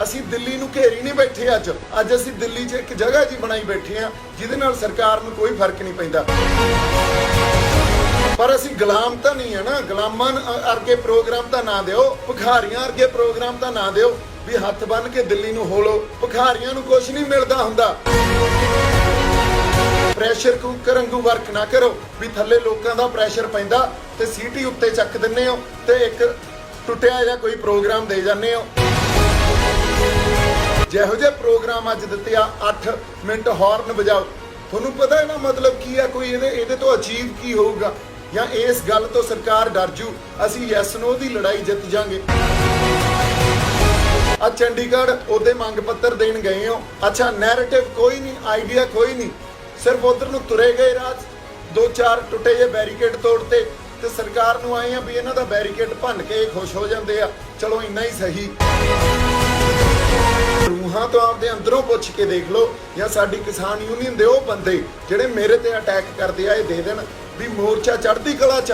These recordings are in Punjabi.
ਅਸੀਂ ਦਿੱਲੀ ਨੂੰ ਘੇਰੀ ਨਹੀਂ ਬੈਠੇ ਅੱਜ ਅਸੀਂ ਦਿੱਲੀ 'ਚ ਇੱਕ ਜਗ੍ਹਾ ਜੀ ਬਣਾਈ ਬੈਠੇ ਆ ਜਿਹਦੇ ਨਾਲ ਸਰਕਾਰ ਨੂੰ ਕੋਈ ਫਰਕ ਨਹੀਂ ਪੈਂਦਾ। ਪਰ ਅਸੀਂ ਗੁਲਾਮ ਤਾਂ ਨਹੀਂ ਆ ਨਾ, ਗੁਲਾਮਾਂ ਅਰਗੇ ਪ੍ਰੋਗਰਾਮ ਤਾਂ ਨਾ ਦਿਓ, ਭਿਖਾਰੀਆਂ ਅਰਗੇ ਪ੍ਰੋਗਰਾਮ ਤਾਂ ਨਾ ਦਿਓ ਵੀ ਹੱਥ ਬੰਨ ਕੇ ਦਿੱਲੀ ਨੂੰ ਹੋਲੋ। ਭਿਖਾਰੀਆਂ ਨੂੰ ਕੁਝ ਨਹੀਂ ਮਿਲਦਾ ਹੁੰਦਾ। ਪ੍ਰੈਸ਼ਰ ਕੁੱਕਰ ਵਾਂਗੂ ਵਰਕ ਨਾ ਕਰੋ ਵੀ ਥੱਲੇ ਲੋਕਾਂ ਦਾ ਪ੍ਰੈਸ਼ਰ ਪੈਂਦਾ ਤੇ ਸੀਟੀ ਉੱਤੇ ਚੱਕ ਦਿੰਨੇ ਹੋ ਤੇ ਇੱਕ ਟੁੱਟਿਆ ਜਾਂ ਕੋਈ ਪ੍ਰੋਗਰਾਮ ਦੇ ਜਾਂਦੇ ਹੋ। ਜਿਹੋ ਜਿਹੇ ਪ੍ਰੋਗਰਾਮ ਅੱਜ ਦਿੱਤੇ ਆ 8 ਮਿੰਟ ਹਾਰਨ ਵਜਾਓ, ਤੁਹਾਨੂੰ ਪਤਾ ਇਹਦਾ ਮਤਲਬ ਕੀ ਆ? ਕੋਈ ਇਹਦੇ ਤੋਂ ਅਚੀਵ ਕੀ ਹੋਊਗਾ? ਜਾਂ ਇਸ ਗੱਲ ਤੋਂ ਸਰਕਾਰ ਡਰ ਜੂ ਅਸੀਂ ਯੈਸ ਨੋ ਦੀ ਲੜਾਈ ਜਿੱਤ ਜਾਾਂਗੇ। ਆ ਚੰਡੀਗੜ੍ਹ ਉਹਦੇ ਮੰਗ ਪੱਤਰ ਦੇਣ ਗਏ ਹੋ, ਅੱਛਾ ਨੈਰੇਟਿਵ ਕੋਈ ਨਹੀਂ, ਆਈਡੀਆ ਕੋਈ ਨਹੀਂ, ਸਿਰਫ ਉਧਰ ਨੂੰ ਤੁਰੇ ਗਏ ਰਾਜ 2-4 ਟੁੱਟੇ ਜਿਹੇ ਬੈਰੀਕੇਡ ਤੋੜਤੇ ਤੇ ਸਰਕਾਰ ਨੂੰ ਆਏ ਆ ਵੀ ਇਹਨਾਂ ਦਾ ਬੈਰੀਕੇਡ ਭੰਨ ਕੇ ਖੁਸ਼ ਹੋ ਜਾਂਦੇ ਆ, ਚਲੋ ਇੰਨਾ ਹੀ ਸਹੀ। ਰੂਹਾਂ ਤੋਂ ਆਪਦੇ ਅੰਦਰੋਂ ਪੁੱਛ ਕੇ ਦੇਖ ਲਓ ਜਾਂ ਸਾਡੀ ਕਿਸਾਨ ਯੂਨੀਅਨ ਦੇ ਉਹ ਬੰਦੇ ਜਿਹੜੇ ਮੇਰੇ ਤੇ ਅਟੈਕ ਕਰਦੇ ਆ ਇਹ ਦੇ ਦੇਣ ਵੀ ਮੋਰਚਾ ਚੜ੍ਹਦੀ ਕਲਾ 'ਚ।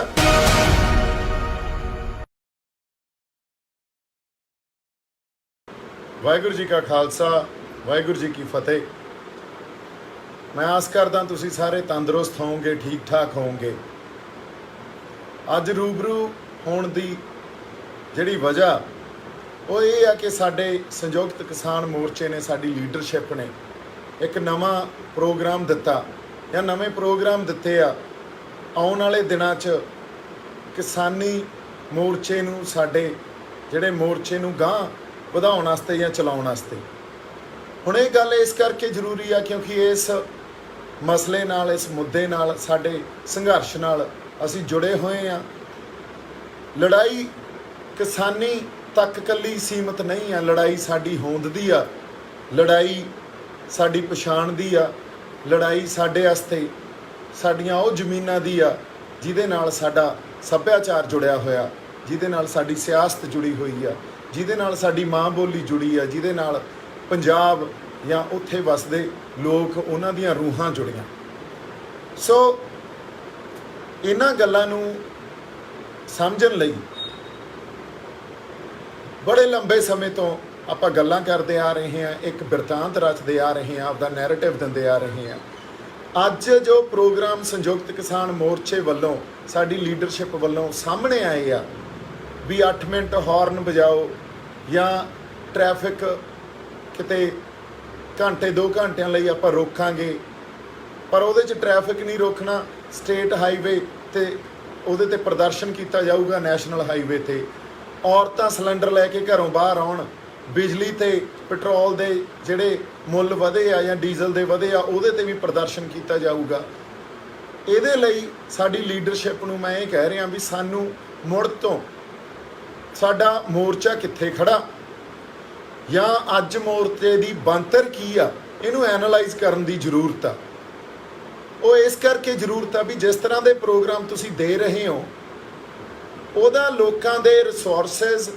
ਵਾਹਿਗੁਰੂ ਜੀ ਕਾ ਖਾਲਸਾ, ਵਾਹਿਗੁਰੂ ਜੀ ਕੀ ਫਤਿਹ। ਮੈਂ ਆਸ ਕਰਦਾ ਤੁਸੀਂ ਸਾਰੇ ਤੰਦਰੁਸਤ ਹੋਵੋਗੇ, ਠੀਕ ਠਾਕ ਹੋਵੋਗੇ। ਅੱਜ ਰੂਬਰੂ ਹੋਣ ਦੀ ਜਿਹੜੀ ਵਜ੍ਹਾ ਉਹ ਇਹ ਆ ਕਿ ਸਾਡੇ ਸੰਯੁਕਤ ਕਿਸਾਨ ਮੋਰਚੇ ਨੇ, ਸਾਡੀ ਲੀਡਰਸ਼ਿਪ ਨੇ ਇੱਕ ਨਵਾਂ ਪ੍ਰੋਗਰਾਮ ਦਿੱਤਾ ਜਾਂ ਨਵੇਂ ਪ੍ਰੋਗਰਾਮ ਦਿੱਤੇ ਆ ਆਉਣ ਵਾਲੇ ਦਿਨਾਂ 'ਚ ਕਿਸਾਨੀ ਮੋਰਚੇ ਨੂੰ, ਸਾਡੇ ਜਿਹੜੇ ਮੋਰਚੇ ਨੂੰ ਗਾਂਹ ਵਧਾਉਣ ਵਾਸਤੇ ਜਾਂ ਚਲਾਉਣ ਵਾਸਤੇ। ਹੁਣ ਇਹ ਗੱਲ ਇਸ ਕਰਕੇ ਜ਼ਰੂਰੀ ਆ ਕਿਉਂਕਿ ਇਸ ਮਸਲੇ ਨਾਲ, ਇਸ ਮੁੱਦੇ ਨਾਲ, ਸਾਡੇ ਸੰਘਰਸ਼ ਨਾਲ ਅਸੀਂ ਜੁੜੇ ਹੋਏ ਆ। ਲੜਾਈ ਕਿਸਾਨੀ ਤੱਕ ਕੱਲੀ ਸੀਮਤ ਨਹੀਂ ਆ, ਲੜਾਈ ਸਾਡੀ ਹੋਂਦ ਦੀ ਆ, ਲੜਾਈ ਸਾਡੀ ਪਛਾਣ ਦੀ ਆ, ਲੜਾਈ ਸਾਡੇ ਵਾਸਤੇ ਸਾਡੀਆਂ ਉਹ ਜ਼ਮੀਨਾਂ ਦੀ ਆ ਜਿਹਦੇ ਨਾਲ ਸਾਡਾ ਸੱਭਿਆਚਾਰ ਜੁੜਿਆ ਹੋਇਆ, ਜਿਹਦੇ ਨਾਲ ਸਾਡੀ ਸਿਆਸਤ ਜੁੜੀ ਹੋਈ ਆ, ਜਿਹਦੇ ਨਾਲ ਸਾਡੀ ਮਾਂ ਬੋਲੀ ਜੁੜੀ ਆ, ਜਿਹਦੇ ਨਾਲ ਪੰਜਾਬ ਜਾਂ ਉੱਥੇ ਵਸਦੇ ਲੋਕ ਉਹਨਾਂ ਦੀਆਂ ਰੂਹਾਂ ਜੁੜੀਆਂ। ਸੋ ਇਹਨਾਂ ਗੱਲਾਂ ਨੂੰ ਸਮਝਣ ਲਈ ਬੜੇ ਲੰਬੇ ਸਮੇਂ ਤੋਂ ਆਪਾਂ ਗੱਲਾਂ ਕਰਦੇ ਆ ਰਹੇ ਹਾਂ, ਇੱਕ ਬਿਰਤਾਂਤ ਰਚਦੇ ਆ ਰਹੇ ਹਾਂ, ਆਪਦਾ ਨੈਰੇਟਿਵ ਦਿੰਦੇ ਆ ਰਹੇ ਹਾਂ। ਅੱਜ ਜੋ ਪ੍ਰੋਗਰਾਮ ਸੰਯੁਕਤ ਕਿਸਾਨ ਮੋਰਚੇ ਵੱਲੋਂ, ਸਾਡੀ ਲੀਡਰਸ਼ਿਪ ਵੱਲੋਂ ਸਾਹਮਣੇ ਆਏ ਆ ਵੀ 8 ਮਿੰਟ ਹਾਰਨ ਵਜਾਓ ਜਾਂ ਟ੍ਰੈਫਿਕ ਕਿਤੇ ਘੰਟੇ 2 ਘੰਟਿਆਂ ਲਈ ਆਪਾਂ ਰੋਕਾਂਗੇ, ਪਰ ਉਹਦੇ 'ਚ ਟ੍ਰੈਫਿਕ ਨਹੀਂ ਰੋਕਣਾ, ਸਟੇਟ ਹਾਈਵੇ ਤੇ ਉਹਦੇ ਤੇ ਪ੍ਰਦਰਸ਼ਨ ਕੀਤਾ ਜਾਊਗਾ, ਨੈਸ਼ਨਲ ਹਾਈਵੇ ਤੇ ਔਰਤਾਂ ਸਿਲੰਡਰ ਲੈ ਕੇ ਘਰੋਂ ਬਾਹਰ ਆਉਣ, ਬਿਜਲੀ ਤੇ ਪੈਟਰੋਲ ਦੇ ਜਿਹੜੇ ਮੁੱਲ ਵਧੇ ਆ ਜਾਂ ਡੀਜ਼ਲ ਦੇ ਵਧੇ ਆ ਉਹਦੇ ਤੇ ਵੀ ਪ੍ਰਦਰਸ਼ਨ ਕੀਤਾ ਜਾਊਗਾ। ਇਹਦੇ ਲਈ ਸਾਡੀ ਲੀਡਰਸ਼ਿਪ ਨੂੰ ਮੈਂ ਇਹ ਕਹਿ ਰਿਹਾ ਵੀ ਸਾਨੂੰ ਮੁੜ ਤੋਂ ਸਾਡਾ ਮੋਰਚਾ ਕਿੱਥੇ ਖੜਾ ਜਾਂ ਅੱਜ ਮੋਰਚੇ ਦੀ ਬਣਤਰ ਕੀ ਆ ਇਹਨੂੰ ਐਨਾਲਾਈਜ਼ ਕਰਨ ਦੀ ਜ਼ਰੂਰਤ ਆ। ਉਹ ਇਸ ਕਰਕੇ ਜ਼ਰੂਰਤ ਆ ਵੀ ਜਿਸ ਤਰ੍ਹਾਂ ਦੇ ਪ੍ਰੋਗਰਾਮ ਤੁਸੀਂ ਦੇ ਰਹੇ ਹੋ ਉਹਦਾ ਲੋਕਾਂ ਦੇ ਰਿਸੋਰਸਿਸ,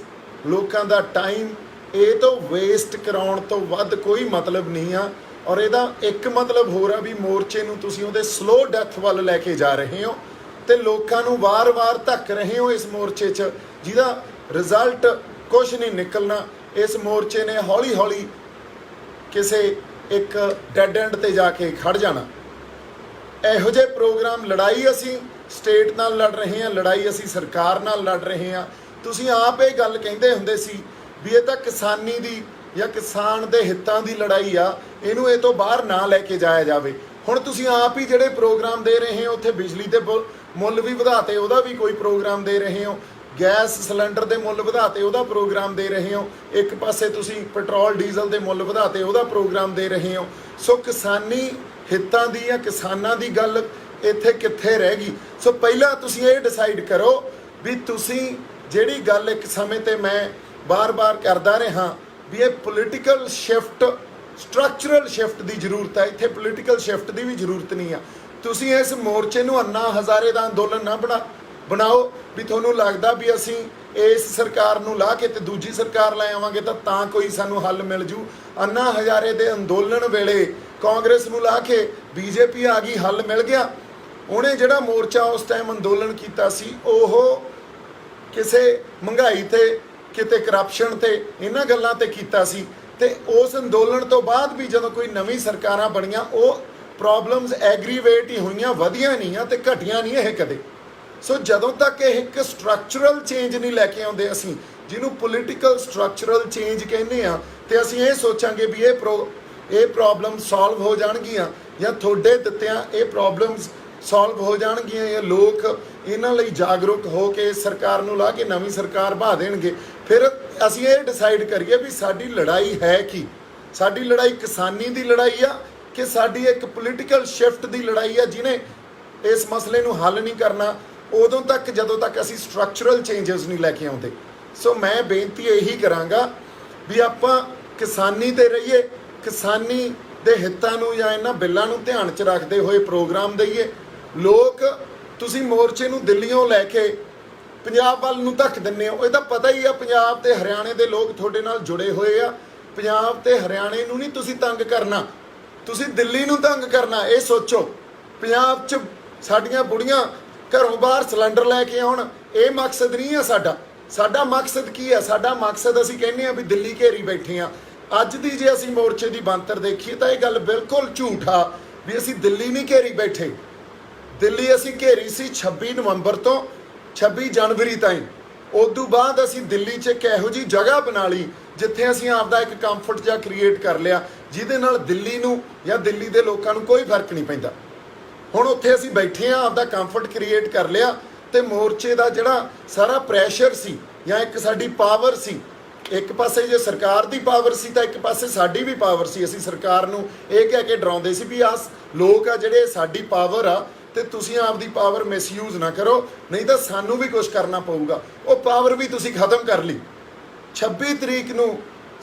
ਲੋਕਾਂ ਦਾ ਟਾਈਮ ਇਹ ਤੋਂ ਵੇਸਟ ਕਰਾਉਣ ਤੋਂ ਵੱਧ ਕੋਈ ਮਤਲਬ ਨਹੀਂ ਆ। ਔਰ ਇਹਦਾ ਇੱਕ ਮਤਲਬ ਹੋਰ ਆ ਵੀ ਮੋਰਚੇ ਨੂੰ ਤੁਸੀਂ ਉਹਦੇ ਸਲੋ ਡੈਥ ਵੱਲ ਲੈ ਕੇ ਜਾ ਰਹੇ ਹੋ ਤੇ ਲੋਕਾਂ ਨੂੰ ਵਾਰ-ਵਾਰ ਧੱਕ ਰਹੇ ਹੋ ਇਸ ਮੋਰਚੇ 'ਚ, ਜਿਹਦਾ ਰਿਜ਼ਲਟ ਕੁਝ ਨਹੀਂ ਨਿਕਲਣਾ। ਇਸ ਮੋਰਚੇ ਨੇ ਹੌਲੀ-ਹੌਲੀ ਕਿਸੇ ਇੱਕ ਡੈਡ ਐਂਡ ਤੇ ਜਾ ਕੇ ਖੜ ਜਾਣਾ। ਇਹੋ ਜਿਹੇ ਪ੍ਰੋਗਰਾਮ, ਲੜਾਈ ਅਸੀਂ ਸਟੇਟ ਨਾਲ ਲੜ ਰਹੇ ਹਾਂ, ਲੜਾਈ ਅਸੀਂ ਸਰਕਾਰ ਨਾਲ ਲੜ ਰਹੇ ਹਾਂ। ਤੁਸੀਂ ਆਪ ਇਹ ਗੱਲ ਕਹਿੰਦੇ ਹੁੰਦੇ ਸੀ ਵੀ ਇਹ ਤਾਂ ਕਿਸਾਨੀ ਦੀ ਜਾਂ ਕਿਸਾਨ ਦੇ ਹਿੱਤਾਂ ਦੀ ਲੜਾਈ ਆ, ਇਹਨੂੰ ਇਹ ਤੋਂ ਬਾਹਰ ਨਾ ਲੈ ਕੇ ਜਾਇਆ ਜਾਵੇ। ਹੁਣ ਤੁਸੀਂ ਆਪ ਹੀ ਜਿਹੜੇ ਪ੍ਰੋਗਰਾਮ ਦੇ ਰਹੇ ਹੋ, ਉੱਥੇ ਬਿਜਲੀ ਦੇ ਮੁੱਲ ਵੀ ਵਧਾਤੇ, ਉਹਦਾ ਵੀ ਕੋਈ ਪ੍ਰੋਗਰਾਮ ਦੇ ਰਹੇ ਹੋ, ਗੈਸ ਸਿਲੰਡਰ ਦੇ ਮੁੱਲ ਵਧਾਤੇ, ਉਹਦਾ ਪ੍ਰੋਗਰਾਮ ਦੇ ਰਹੇ ਹੋ, ਇੱਕ ਪਾਸੇ ਤੁਸੀਂ ਪੈਟਰੋਲ ਡੀਜ਼ਲ ਦੇ ਮੁੱਲ ਵਧਾਤੇ, ਉਹਦਾ ਪ੍ਰੋਗਰਾਮ ਦੇ ਰਹੇ ਹੋ। ਸੋ ਕਿਸਾਨੀ ਹਿੱਤਾਂ ਦੀ ਜਾਂ ਕਿਸਾਨਾਂ ਦੀ ਗੱਲ ਇੱਥੇ ਕਿੱਥੇ ਰਹਿ ਗਈ? ਸੋ ਪਹਿਲਾਂ ਤੁਸੀਂ ਇਹ ਡਿਸਾਈਡ ਕਰੋ ਵੀ ਤੁਸੀਂ ਜਿਹੜੀ ਗੱਲ ਇੱਕ ਸਮੇਂ ਤੇ ਮੈਂ ਬਾਰ-ਬਾਰ ਕਰਦਾ ਰਿਹਾ ਵੀ ਇਹ ਪੋਲੀਟੀਕਲ ਸ਼ਿਫਟ, ਸਟਰਕਚਰਲ ਸ਼ਿਫਟ ਦੀ ਜ਼ਰੂਰਤ ਹੈ। ਇੱਥੇ ਪੋਲੀਟੀਕਲ ਸ਼ਿਫਟ ਦੀ ਵੀ ਜ਼ਰੂਰਤ ਨਹੀਂ ਆ। ਤੁਸੀਂ ਇਸ ਮੋਰਚੇ ਨੂੰ ਅੰਨਾ ਹਜ਼ਾਰੇ ਦਾ ਅੰਦੋਲਨ ਨਾ ਬਣਾਓ ਵੀ ਤੁਹਾਨੂੰ ਲੱਗਦਾ ਵੀ ਅਸੀਂ ਇਸ ਸਰਕਾਰ ਨੂੰ ਲਾ ਕੇ ਤੇ ਦੂਜੀ ਸਰਕਾਰ ਲੈ ਆਵਾਂਗੇ ਤਾਂ ਕੋਈ ਸਾਨੂੰ ਹੱਲ ਮਿਲ ਜੂ। ਅੰਨਾ ਹਜ਼ਾਰੇ ਦੇ ਅੰਦੋਲਨ ਵੇਲੇ ਕਾਂਗਰਸ ਨੂੰ ਲਾ ਕੇ ਬੀਜੇਪੀ ਆ ਗਈ, ਹੱਲ ਮਿਲ ਗਿਆ। ਉਹਨੇ ਜਿਹੜਾ ਮੋਰਚਾ ਉਸ ਟਾਈਮ ਅੰਦੋਲਨ ਕੀਤਾ ਸੀ ਉਹ ਕਿਸੇ ਮਹਿੰਗਾਈ ਤੇ, ਕਿਤੇ ਕਰਪਸ਼ਨ ਤੇ ਇਹਨਾਂ ਗੱਲਾਂ ਤੇ ਕੀਤਾ ਸੀ। ਤੇ ਉਸ ਅੰਦੋਲਨ ਤੋਂ ਬਾਅਦ ਵੀ ਜਦੋਂ ਕੋਈ ਨਵੀਂ ਸਰਕਾਰਾਂ ਬਣੀਆਂ ਉਹ ਪ੍ਰੋਬਲਮਸ ਐਗਰੀਵੇਟ ਹੀ ਹੋਈਆਂ, ਵਧੀਆਂ ਨਹੀਂ ਆ ਤੇ ਘਟੀਆਂ ਨਹੀਂ ਇਹ ਕਦੇ। ਸੋ ਜਦੋਂ ਤੱਕ ਇਹ ਇੱਕ ਸਟਰਕਚਰਲ ਚੇਂਜ ਨਹੀਂ ਲੈ ਕੇ ਆਉਂਦੇ ਅਸੀਂ, ਜਿਹਨੂੰ ਪੋਲੀਟੀਕਲ ਸਟਰਕਚਰਲ ਚੇਂਜ ਕਹਿੰਦੇ ਆ, ਤੇ ਅਸੀਂ ਇਹ ਸੋਚਾਂਗੇ ਵੀ ਇਹ ਪ੍ਰੋਬਲਮ ਸੋਲਵ ਹੋ ਜਾਣਗੀਆਂ ਜਾਂ ਤੁਹਾਡੇ ਦਿੱਤਿਆਂ ਇਹ ਪ੍ਰੋਬਲਮਸ ਸੋਲਵ ਹੋ ਜਾਣਗੀਆਂ ਜਾਂ ਲੋਕ ਇਹਨਾਂ ਲਈ ਜਾਗਰੂਕ ਹੋ ਕੇ ਸਰਕਾਰ ਨੂੰ ਲਾ ਕੇ ਨਵੀਂ ਸਰਕਾਰ ਬਹਾ ਦੇਣਗੇ, ਫਿਰ ਅਸੀਂ ਇਹ ਡਿਸਾਈਡ ਕਰੀਏ ਵੀ ਸਾਡੀ ਲੜਾਈ ਹੈ ਕੀ। ਸਾਡੀ ਲੜਾਈ ਕਿਸਾਨੀ ਦੀ ਲੜਾਈ ਆ ਕਿ ਸਾਡੀ ਇੱਕ ਪੋਲੀਟੀਕਲ ਸ਼ਿਫਟ ਦੀ ਲੜਾਈ ਆ ਜਿਹਨੇ ਇਸ ਮਸਲੇ ਨੂੰ ਹੱਲ ਨਹੀਂ ਕਰਨਾ ਉਦੋਂ ਤੱਕ ਜਦੋਂ ਤੱਕ ਅਸੀਂ ਸਟਰਕਚਰਲ ਚੇਂਜਸ ਨਹੀਂ ਲੈ ਕੇ ਆਉਂਦੇ। ਸੋ ਮੈਂ ਬੇਨਤੀ ਇਹੀ ਕਰਾਂਗਾ ਵੀ ਆਪਾਂ ਕਿਸਾਨੀ ਤੇ ਰਹੀਏ, ਕਿਸਾਨੀ ਦੇ ਹਿੱਤਾਂ ਨੂੰ ਜਾਂ ਇਹਨਾਂ ਬਿੱਲਾਂ ਨੂੰ ਧਿਆਨ 'ਚ ਰੱਖਦੇ ਹੋਏ ਪ੍ਰੋਗਰਾਮ ਦਈਏ। ਲੋਕ ਤੁਸੀਂ ਮੋਰਚੇ ਨੂੰ ਦਿੱਲੀੋਂ ਲੈ ਕੇ ਪੰਜਾਬ ਵੱਲ ਨੂੰ ਧੱਕ ਦਿੰਦੇ ਹੋ, ਇਹ ਤਾਂ ਪਤਾ ਹੀ ਆ ਪੰਜਾਬ ਤੇ ਹਰਿਆਣੇ ਦੇ ਲੋਕ ਤੁਹਾਡੇ ਨਾਲ ਜੁੜੇ ਹੋਏ ਆ। ਪੰਜਾਬ ਤੇ ਹਰਿਆਣੇ ਨੂੰ ਨਹੀਂ ਤੁਸੀਂ ਤੰਗ ਕਰਨਾ, ਤੁਸੀਂ ਦਿੱਲੀ ਨੂੰ ਤੰਗ ਕਰਨਾ। ਇਹ ਸੋਚੋ ਪੰਜਾਬ 'ਚ ਸਾਡੀਆਂ ਬੁੜੀਆਂ ਘਰੋਂ ਬਾਹਰ ਸਿਲੰਡਰ ਲੈ ਕੇ ਆਉਣ, ਇਹ ਮਕਸਦ ਨਹੀਂ ਆ ਸਾਡਾ। ਸਾਡਾ ਮਕਸਦ ਕੀ ਆ? ਸਾਡਾ ਮਕਸਦ ਅਸੀਂ ਕਹਿੰਦੇ ਆ ਵੀ ਦਿੱਲੀ ਘੇਰੀ ਬੈਠੇ ਆ। ਅੱਜ ਦੀ ਜੇ ਅਸੀਂ ਮੋਰਚੇ ਦੀ ਬਣਤਰ ਦੇਖੀਏ ਤਾਂ ਇਹ ਗੱਲ ਬਿਲਕੁਲ ਝੂਠ ਆ ਵੀ ਅਸੀਂ ਦਿੱਲੀ ਨਹੀਂ ਘੇਰੀ ਬੈਠੇ। ਦਿੱਲੀ ਅਸੀਂ ਘੇਰੀ ਸੀ 26 ਨਵੰਬਰ ਤੋਂ 26 ਜਨਵਰੀ ਤਾਈਂ। ਉਦੋਂ ਬਾਅਦ ਅਸੀਂ ਦਿੱਲੀ 'ਚ ਇੱਕ ਇਹੋ ਜਿਹੀ ਜਗ੍ਹਾ ਬਣਾ ਲਈ ਜਿੱਥੇ ਅਸੀਂ ਆਪਦਾ ਇੱਕ ਕੰਫਰਟ ਜਿਹਾ ਕ੍ਰੀਏਟ ਕਰ ਲਿਆ, ਜਿਹਦੇ ਨਾਲ ਦਿੱਲੀ ਨੂੰ ਜਾਂ ਦਿੱਲੀ ਦੇ ਲੋਕਾਂ ਨੂੰ ਕੋਈ ਫਰਕ ਨਹੀਂ ਪੈਂਦਾ। ਹੁਣ ਉੱਥੇ ਅਸੀਂ ਬੈਠੇ ਆ, ਆਪਦਾ ਕੰਫਰਟ ਕ੍ਰੀਏਟ ਕਰ ਲਿਆ ਤੇ ਮੋਰਚੇ ਦਾ ਜਿਹੜਾ ਸਾਰਾ ਪ੍ਰੈਸ਼ਰ ਸੀ ਜਾਂ ਇੱਕ ਸਾਡੀ ਪਾਵਰ ਸੀ, ਇੱਕ ਪਾਸੇ ਜੇ ਸਰਕਾਰ ਦੀ ਪਾਵਰ ਸੀ ਤਾਂ ਇੱਕ ਪਾਸੇ ਸਾਡੀ ਵੀ ਪਾਵਰ ਸੀ। ਅਸੀਂ ਸਰਕਾਰ ਨੂੰ ਇਹ ਕਹਿ ਕੇ ਡਰਾਉਂਦੇ ਸੀ ਵੀ ਆਹ ਲੋਕ ਆ ਜਿਹੜੇ ਸਾਡੀ ਪਾਵਰ ਆ ਤੇ ਤੁਸੀਂ ਆਪਦੀ ਪਾਵਰ ਮਿਸਯੂਜ਼ ਨਾ ਕਰੋ, ਨਹੀਂ ਤਾਂ ਸਾਨੂੰ ਵੀ ਕੁਝ ਕਰਨਾ ਪਊਗਾ। ਉਹ ਪਾਵਰ ਵੀ ਤੁਸੀਂ ਖਤਮ ਕਰ ਲਈ। 26 ਤਰੀਕ ਨੂੰ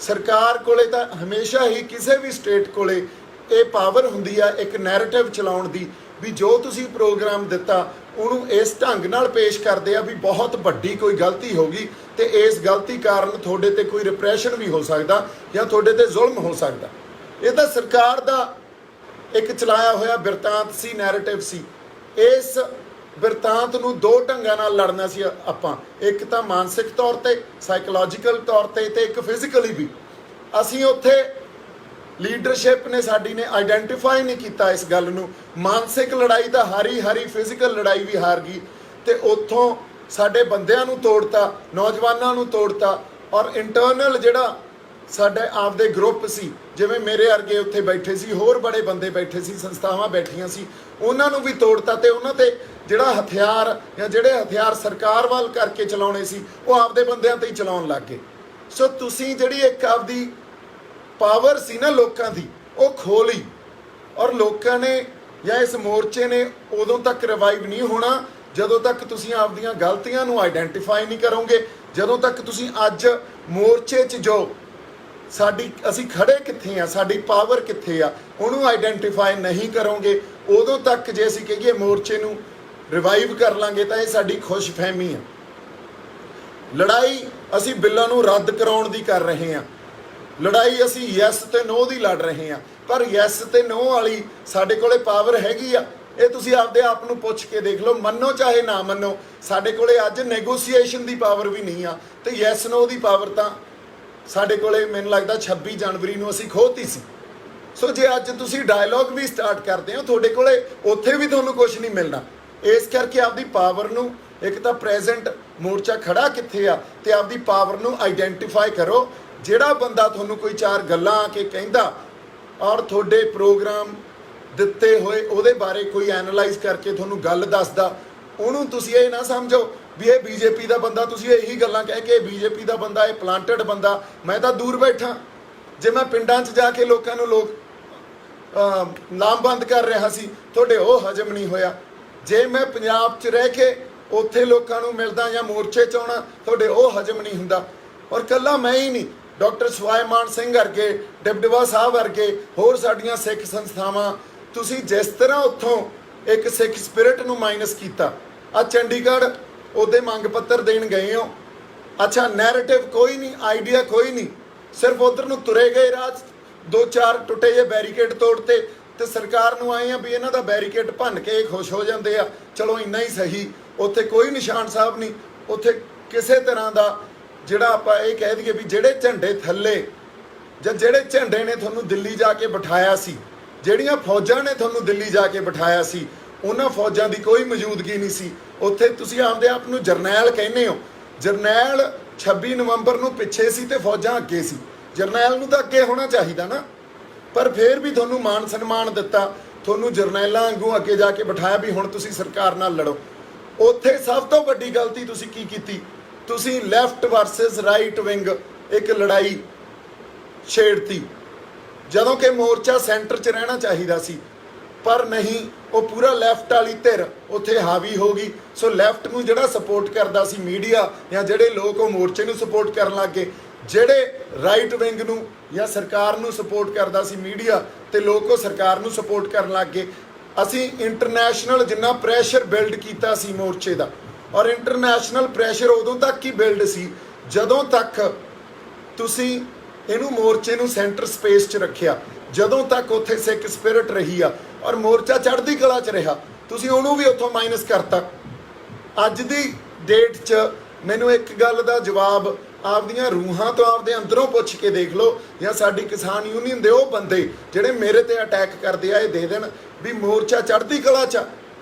ਸਰਕਾਰ ਕੋਲੇ ਤਾਂ ਹਮੇਸ਼ਾ ਹੀ ਕਿਸੇ ਵੀ ਸਟੇਟ ਕੋਲੇ ਇਹ ਪਾਵਰ ਹੁੰਦੀ ਆ ਇੱਕ ਨੈਰੇਟਿਵ ਚਲਾਉਣ ਦੀ ਵੀ ਜੋ ਤੁਸੀਂ ਪ੍ਰੋਗਰਾਮ ਦਿੱਤਾ ਉਹਨੂੰ ਇਸ ਢੰਗ ਨਾਲ ਪੇਸ਼ ਕਰਦੇ ਆ ਵੀ ਬਹੁਤ ਵੱਡੀ ਕੋਈ ਗਲਤੀ ਹੋ ਗਈ ਤੇ ਇਸ ਗਲਤੀ ਕਾਰਨ ਤੁਹਾਡੇ ਤੇ ਕੋਈ ਰਿਪਰੈਸ਼ਨ ਵੀ ਹੋ ਸਕਦਾ ਜਾਂ ਤੁਹਾਡੇ ਤੇ ਜ਼ੁਲਮ ਹੋ ਸਕਦਾ। ਇਹ ਤਾਂ ਸਰਕਾਰ ਦਾ ਇੱਕ ਚਲਾਇਆ ਹੋਇਆ ਬਿਰਤਾਂਤ ਸੀ, ਨੈਰੇਟਿਵ ਸੀ। ਇਸ ਬਿਰਤਾਂਤ ਨੂੰ ਦੋ ਢੰਗਾਂ ਨਾਲ ਲੜਨਾ ਸੀ ਆਪਾਂ, ਇੱਕ ਤਾਂ ਮਾਨਸਿਕ ਤੌਰ ਤੇ, ਸਾਈਕੋਲੋਜੀਕਲ ਤੌਰ ਤੇ ਇੱਕ ਫਿਜ਼ੀਕਲੀ ਵੀ। ਅਸੀਂ ਉੱਥੇ ਲੀਡਰਸ਼ਿਪ ਨੇ ਸਾਡੀ ਨੇ ਆਈਡੈਂਟੀਫਾਈ ਨਹੀਂ ਕੀਤਾ ਇਸ ਗੱਲ ਨੂੰ। ਮਾਨਸਿਕ ਲੜਾਈ ਤਾਂ ਹਾਰੀ, ਫਿਜ਼ੀਕਲ ਲੜਾਈ ਵੀ ਹਾਰ ਗਈ ਤੇ ਉੱਥੋਂ ਸਾਡੇ ਬੰਦਿਆਂ ਨੂੰ ਤੋੜਤਾ, ਨੌਜਵਾਨਾਂ ਨੂੰ ਤੋੜਤਾ ਔਰ ਇੰਟਰਨਲ ਜਿਹੜਾ ਸਾਡੇ ਆਪਦੇ ਗਰੁੱਪ ਸੀ, ਜਿਵੇਂ ਮੇਰੇ ਵਰਗੇ ਉੱਥੇ ਬੈਠੇ ਸੀ, ਹੋਰ ਬੜੇ ਬੰਦੇ ਬੈਠੇ ਸੀ, ਸੰਸਥਾਵਾਂ ਬੈਠੀਆਂ ਸੀ, ਉਹਨਾਂ ਨੂੰ ਵੀ ਤੋੜਤਾ ਤੇ ਉਹਨਾਂ ਤੇ ਜਿਹੜਾ ਹਥਿਆਰ ਜਾਂ ਜਿਹੜੇ ਹਥਿਆਰ ਸਰਕਾਰ ਵੱਲ ਕਰਕੇ ਚਲਾਉਣੇ ਸੀ ਉਹ ਆਪਦੇ ਬੰਦਿਆਂ ਤੇ ਹੀ ਚਲਾਉਣ ਲੱਗ ਗਏ। ਸੋ ਤੁਸੀਂ ਜਿਹੜੀ ਇੱਕ ਆਪਦੀ ਪਾਵਰ ਸੀ ਨਾ ਲੋਕਾਂ ਦੀ ਉਹ ਖੋਹ ਲਈ ਔਰ ਲੋਕਾਂ ਨੇ ਜਾਂ ਇਸ ਮੋਰਚੇ ਨੇ ਉਦੋਂ ਤੱਕ ਰਿਵਾਈਵ ਨਹੀਂ ਹੋਣਾ ਜਦੋਂ ਤੱਕ ਤੁਸੀਂ ਆਪਦੀਆਂ ਗਲਤੀਆਂ ਨੂੰ ਆਈਡੈਂਟੀਫਾਈ ਨਹੀਂ ਕਰੋਗੇ। ਜਦੋਂ ਤੱਕ ਤੁਸੀਂ ਅੱਜ ਮੋਰਚੇ 'ਚ ਜੋ ਅਸੀਂ ਖੜੇ ਕਿੱਥੇ ਆ, ਸਾਡੀ ਪਾਵਰ ਕਿੱਥੇ ਆ, ਉਹਨੂੰ ਆਈਡੈਂਟੀਫਾਈ ਨਹੀਂ ਕਰੋਗੇ, ਉਦੋਂ ਤੱਕ ਜੇ ਅਸੀਂ ਕਹੀਏ ਮੋਰਚੇ ਨੂੰ ਰਿਵਾਈਵ ਕਰ ਲਾਂਗੇ ਤਾਂ ਇਹ ਸਾਡੀ ਖੁਸ਼ਫਹਿਮੀ ਆ। ਲੜਾਈ ਅਸੀਂ ਬਿੱਲਾਂ ਨੂੰ ਰੱਦ ਕਰਾਉਣ ਦੀ ਕਰ ਰਹੇ ਹਾਂ, ਲੜਾਈ ਅਸੀਂ ਯੈਸ ਤੇ ਨੋ ਦੀ ਲੜ ਰਹੇ ਹਾਂ। ਪਰ ਯੈਸ ਤੇ ਨੋ ਵਾਲੀ ਸਾਡੇ ਕੋਲੇ ਪਾਵਰ ਹੈਗੀ ਆ, ਇਹ ਤੁਸੀਂ ਆਪਦੇ ਆਪ ਨੂੰ ਪੁੱਛ ਕੇ ਦੇਖ ਲਓ। ਮੰਨੋ ਚਾਹੇ ਨਾ ਮੰਨੋ, ਸਾਡੇ ਕੋਲੇ ਅੱਜ ਨੈਗੋਸੀਏਸ਼ਨ ਦੀ ਪਾਵਰ ਵੀ ਨਹੀਂ ਆ ਤੇ ਯੈਸ ਨੋ ਦੀ ਪਾਵਰ ਤਾਂ ਸਾਡੇ ਕੋਲੇ ਮੈਨੂੰ ਲੱਗਦਾ 26 ਜਨਵਰੀ ਨੂੰ ਅਸੀਂ ਖੋਹਤੀ ਸੀ। ਸੋ ਜੇ ਅੱਜ ਤੁਸੀਂ ਡਾਇਲੌਗ ਵੀ ਸਟਾਰਟ ਕਰਦੇ ਹੋ ਤੁਹਾਡੇ ਕੋਲੇ ਉੱਥੇ ਵੀ ਤੁਹਾਨੂੰ ਕੁਝ ਨਹੀਂ ਮਿਲਣਾ। ਇਸ ਕਰਕੇ ਆਪਦੀ ਪਾਵਰ ਨੂੰ, ਇੱਕ ਤਾਂ ਪ੍ਰੈਜ਼ੈਂਟ ਮੋਰਚਾ ਖੜਾ ਕਿੱਥੇ ਆ ਤੇ ਆਪਦੀ ਪਾਵਰ ਨੂੰ ਆਈਡੈਂਟੀਫਾਈ ਕਰੋ। ਜਿਹੜਾ ਬੰਦਾ ਤੁਹਾਨੂੰ ਕੋਈ ਚਾਰ ਗੱਲਾਂ ਆ ਕੇ ਕਹਿੰਦਾ ਔਰ ਤੁਹਾਡੇ ਪ੍ਰੋਗਰਾਮ ਦਿੱਤੇ ਹੋਏ ਉਹਦੇ ਬਾਰੇ ਕੋਈ ਐਨਾਲਾਈਜ਼ ਕਰਕੇ ਤੁਹਾਨੂੰ ਗੱਲ ਦੱਸਦਾ, ਉਹਨੂੰ ਤੁਸੀਂ ਇਹ ਨਾ ਸਮਝੋ ਵੀ ਇਹ ਬੀਜੇਪੀ ਦਾ ਬੰਦਾ, ਤੁਸੀਂ ਇਹੀ ਗੱਲਾਂ ਕਹਿ ਕੇ ਬੀਜੇਪੀ ਦਾ ਬੰਦਾ, ਇਹ ਪਲਾਂਟਡ ਬੰਦਾ। ਮੈਂ ਤਾਂ ਦੂਰ ਬੈਠਾ, ਜੇ ਮੈਂ ਪਿੰਡਾਂ 'ਚ ਜਾ ਕੇ ਲੋਕਾਂ ਨੂੰ ਲਾਮਬੰਦ ਕਰ ਰਿਹਾ ਸੀ ਤੁਹਾਡੇ ਉਹ ਹਜਮ ਨਹੀਂ ਹੋਇਆ। ਜੇ ਮੈਂ ਪੰਜਾਬ 'ਚ ਰਹਿ ਕੇ ਉੱਥੇ ਲੋਕਾਂ ਨੂੰ ਮਿਲਦਾ ਜਾਂ ਮੋਰਚੇ 'ਚ ਆਉਣਾ ਤੁਹਾਡੇ ਉਹ ਹਜਮ ਨਹੀਂ ਹੁੰਦਾ। ਔਰ ਇਕੱਲਾ ਮੈਂ ਹੀ ਨਹੀਂ, ਡਾਕਟਰ ਸਵਾਈਮਾਨ ਸਿੰਘ ਵਰਗੇ, ਡਿਬਡਵਾ ਸਾਹਿਬ ਵਰਗੇ, ਹੋਰ ਸਾਡੀਆਂ ਸਿੱਖ ਸੰਸਥਾਵਾਂ, ਤੁਸੀਂ ਜਿਸ ਤਰ੍ਹਾਂ ਉੱਥੋਂ ਇੱਕ ਸਿੱਖ ਸਪਿਰਿਟ ਨੂੰ ਮਾਈਨਸ ਕੀਤਾ। ਆ ਚੰਡੀਗੜ੍ਹ ਉਹਦੇ ਮੰਗ ਪੱਤਰ ਦੇਣ ਗਏ ਹੋ, ਅੱਛਾ ਨੈਰੇਟਿਵ ਕੋਈ ਨਹੀਂ, ਆਈਡੀਆ ਕੋਈ ਨਹੀਂ, ਸਿਰਫ ਉਧਰ ਨੂੰ ਤੁਰੇ ਗਏ। ਰਾਜ 2-4 ਟੁੱਟੇ ਜਿਹੇ ਬੈਰੀਕੇਡ ਤੋੜਤੇ ਤੇ ਸਰਕਾਰ ਨੂੰ ਆਏ ਆ ਵੀ ਇਹਨਾਂ ਦਾ ਬੈਰੀਕੇਡ ਭੰਨ ਕੇ ਖੁਸ਼ ਹੋ ਜਾਂਦੇ ਆ, ਚਲੋ ਇੰਨਾ ਹੀ ਸਹੀ। ਉੱਥੇ ਕੋਈ ਨਿਸ਼ਾਨ ਸਾਹਿਬ ਨਹੀਂ, ਉੱਥੇ ਕਿਸੇ ਤਰ੍ਹਾਂ ਦਾ ਜਿਹੜਾ ਆਪਾਂ ਇਹ ਕਹਿ ਦਈਏ ਵੀ ਜਿਹੜੇ ਝੰਡੇ ਥੱਲੇ ਜਾਂ ਜਿਹੜੇ ਝੰਡੇ ਨੇ ਤੁਹਾਨੂੰ ਦਿੱਲੀ ਜਾ ਕੇ ਬਿਠਾਇਆ ਸੀ, ਜਿਹੜੀਆਂ ਫੌਜਾਂ ਨੇ ਤੁਹਾਨੂੰ ਦਿੱਲੀ ਜਾ ਕੇ ਬਿਠਾਇਆ ਸੀ, ਉਹਨਾਂ ਫੌਜਾਂ ਦੀ ਕੋਈ ਮੌਜੂਦਗੀ ਨਹੀਂ ਸੀ ਉੱਥੇ। ਤੁਸੀਂ ਆਪਦੇ ਆਪ ਨੂੰ ਜਰਨੈਲ ਕਹਿੰਦੇ ਹੋ, ਜਰਨੈਲ 26 ਨਵੰਬਰ ਨੂੰ ਪਿੱਛੇ ਸੀ ਤੇ ਫੌਜਾਂ ਅੱਗੇ ਸੀ। ਜਰਨੈਲ ਨੂੰ ਤਾਂ ਅੱਗੇ ਹੋਣਾ ਚਾਹੀਦਾ ਨਾ, ਪਰ ਫਿਰ ਵੀ ਤੁਹਾਨੂੰ ਮਾਨ ਸਨਮਾਨ ਦਿੱਤਾ, ਤੁਹਾਨੂੰ ਜਰਨੈਲਾਂ ਵਾਂਗੂ ਅੱਗੇ ਜਾ ਕੇ ਬਿਠਾਇਆ ਵੀ ਹੁਣ ਤੁਸੀਂ ਸਰਕਾਰ ਨਾਲ ਲੜੋ। ਉੱਥੇ ਸਭ ਤੋਂ ਵੱਡੀ ਗਲਤੀ ਤੁਸੀਂ ਕੀ ਕੀਤੀ? ਤੁਸੀਂ ਲੈਫਟ ਵਰਸਸ ਰਾਈਟ ਵਿੰਗ ਇੱਕ ਲੜਾਈ ਛੇੜਤੀ, ਜਦੋਂ ਕਿ ਮੋਰਚਾ ਸੈਂਟਰ 'ਚ ਰਹਿਣਾ ਚਾਹੀਦਾ ਸੀ, ਪਰ ਨਹੀਂ, ਉਹ ਪੂਰਾ ਲੈਫਟ ਵਾਲੀ ਧਿਰ ਉੱਥੇ ਹਾਵੀ ਹੋ ਗਈ। ਸੋ ਲੈਫਟ ਨੂੰ ਜਿਹੜਾ ਸਪੋਰਟ ਕਰਦਾ ਸੀ ਮੀਡੀਆ ਜਾਂ ਜਿਹੜੇ ਲੋਕ ਉਹ ਮੋਰਚੇ ਨੂੰ ਸਪੋਰਟ ਕਰਨ ਲੱਗ ਗਏ, ਜਿਹੜੇ ਰਾਈਟ ਵਿੰਗ ਨੂੰ ਜਾਂ ਸਰਕਾਰ ਨੂੰ ਸਪੋਰਟ ਕਰਦਾ ਸੀ ਮੀਡੀਆ ਤੇ ਲੋਕ ਉਹ ਸਰਕਾਰ ਨੂੰ ਸਪੋਰਟ ਕਰਨ ਲੱਗ ਗਏ। ਅਸੀਂ ਇੰਟਰਨੈਸ਼ਨਲ ਜਿੰਨਾ ਪ੍ਰੈਸ਼ਰ ਬਿਲਡ ਕੀਤਾ ਸੀ ਮੋਰਚੇ ਦਾ, ਔਰ ਇੰਟਰਨੈਸ਼ਨਲ ਪ੍ਰੈਸ਼ਰ ਉਦੋਂ ਤੱਕ ਹੀ ਬਿਲਡ ਸੀ ਜਦੋਂ ਤੱਕ ਤੁਸੀਂ ਇਹਨੂੰ ਮੋਰਚੇ ਨੂੰ ਸੈਂਟਰ ਸਪੇਸ 'ਚ ਰੱਖਿਆ, ਜਦੋਂ ਤੱਕ ਉੱਥੇ ਸਿੱਖ ਸਪਿਰਿਟ ਰਹੀ ਆ ਔਰ ਮੋਰਚਾ ਚੜ੍ਹਦੀ ਕਲਾ 'ਚ ਰਿਹਾ, ਤੁਸੀਂ ਉਹਨੂੰ ਵੀ ਉੱਥੋਂ ਮਾਈਨਸ ਕਰਤਾ। ਅੱਜ ਦੀ ਡੇਟ 'ਚ ਮੈਨੂੰ ਇੱਕ ਗੱਲ ਦਾ ਜਵਾਬ ਆਪਦੀਆਂ ਰੂਹਾਂ ਤੋਂ ਆਪਦੇ ਅੰਦਰੋਂ ਪੁੱਛ ਕੇ ਦੇਖ ਲਓ, ਜਾਂ ਸਾਡੀ ਕਿਸਾਨ ਯੂਨੀਅਨ ਦੇ ਉਹ ਬੰਦੇ ਜਿਹੜੇ ਮੇਰੇ ਤੇ ਅਟੈਕ ਕਰਦੇ ਆ ਇਹ ਦੇ ਦੇਣ ਵੀ ਮੋਰਚਾ ਚੜ੍ਹਦੀ ਕਲਾ 'ਚ।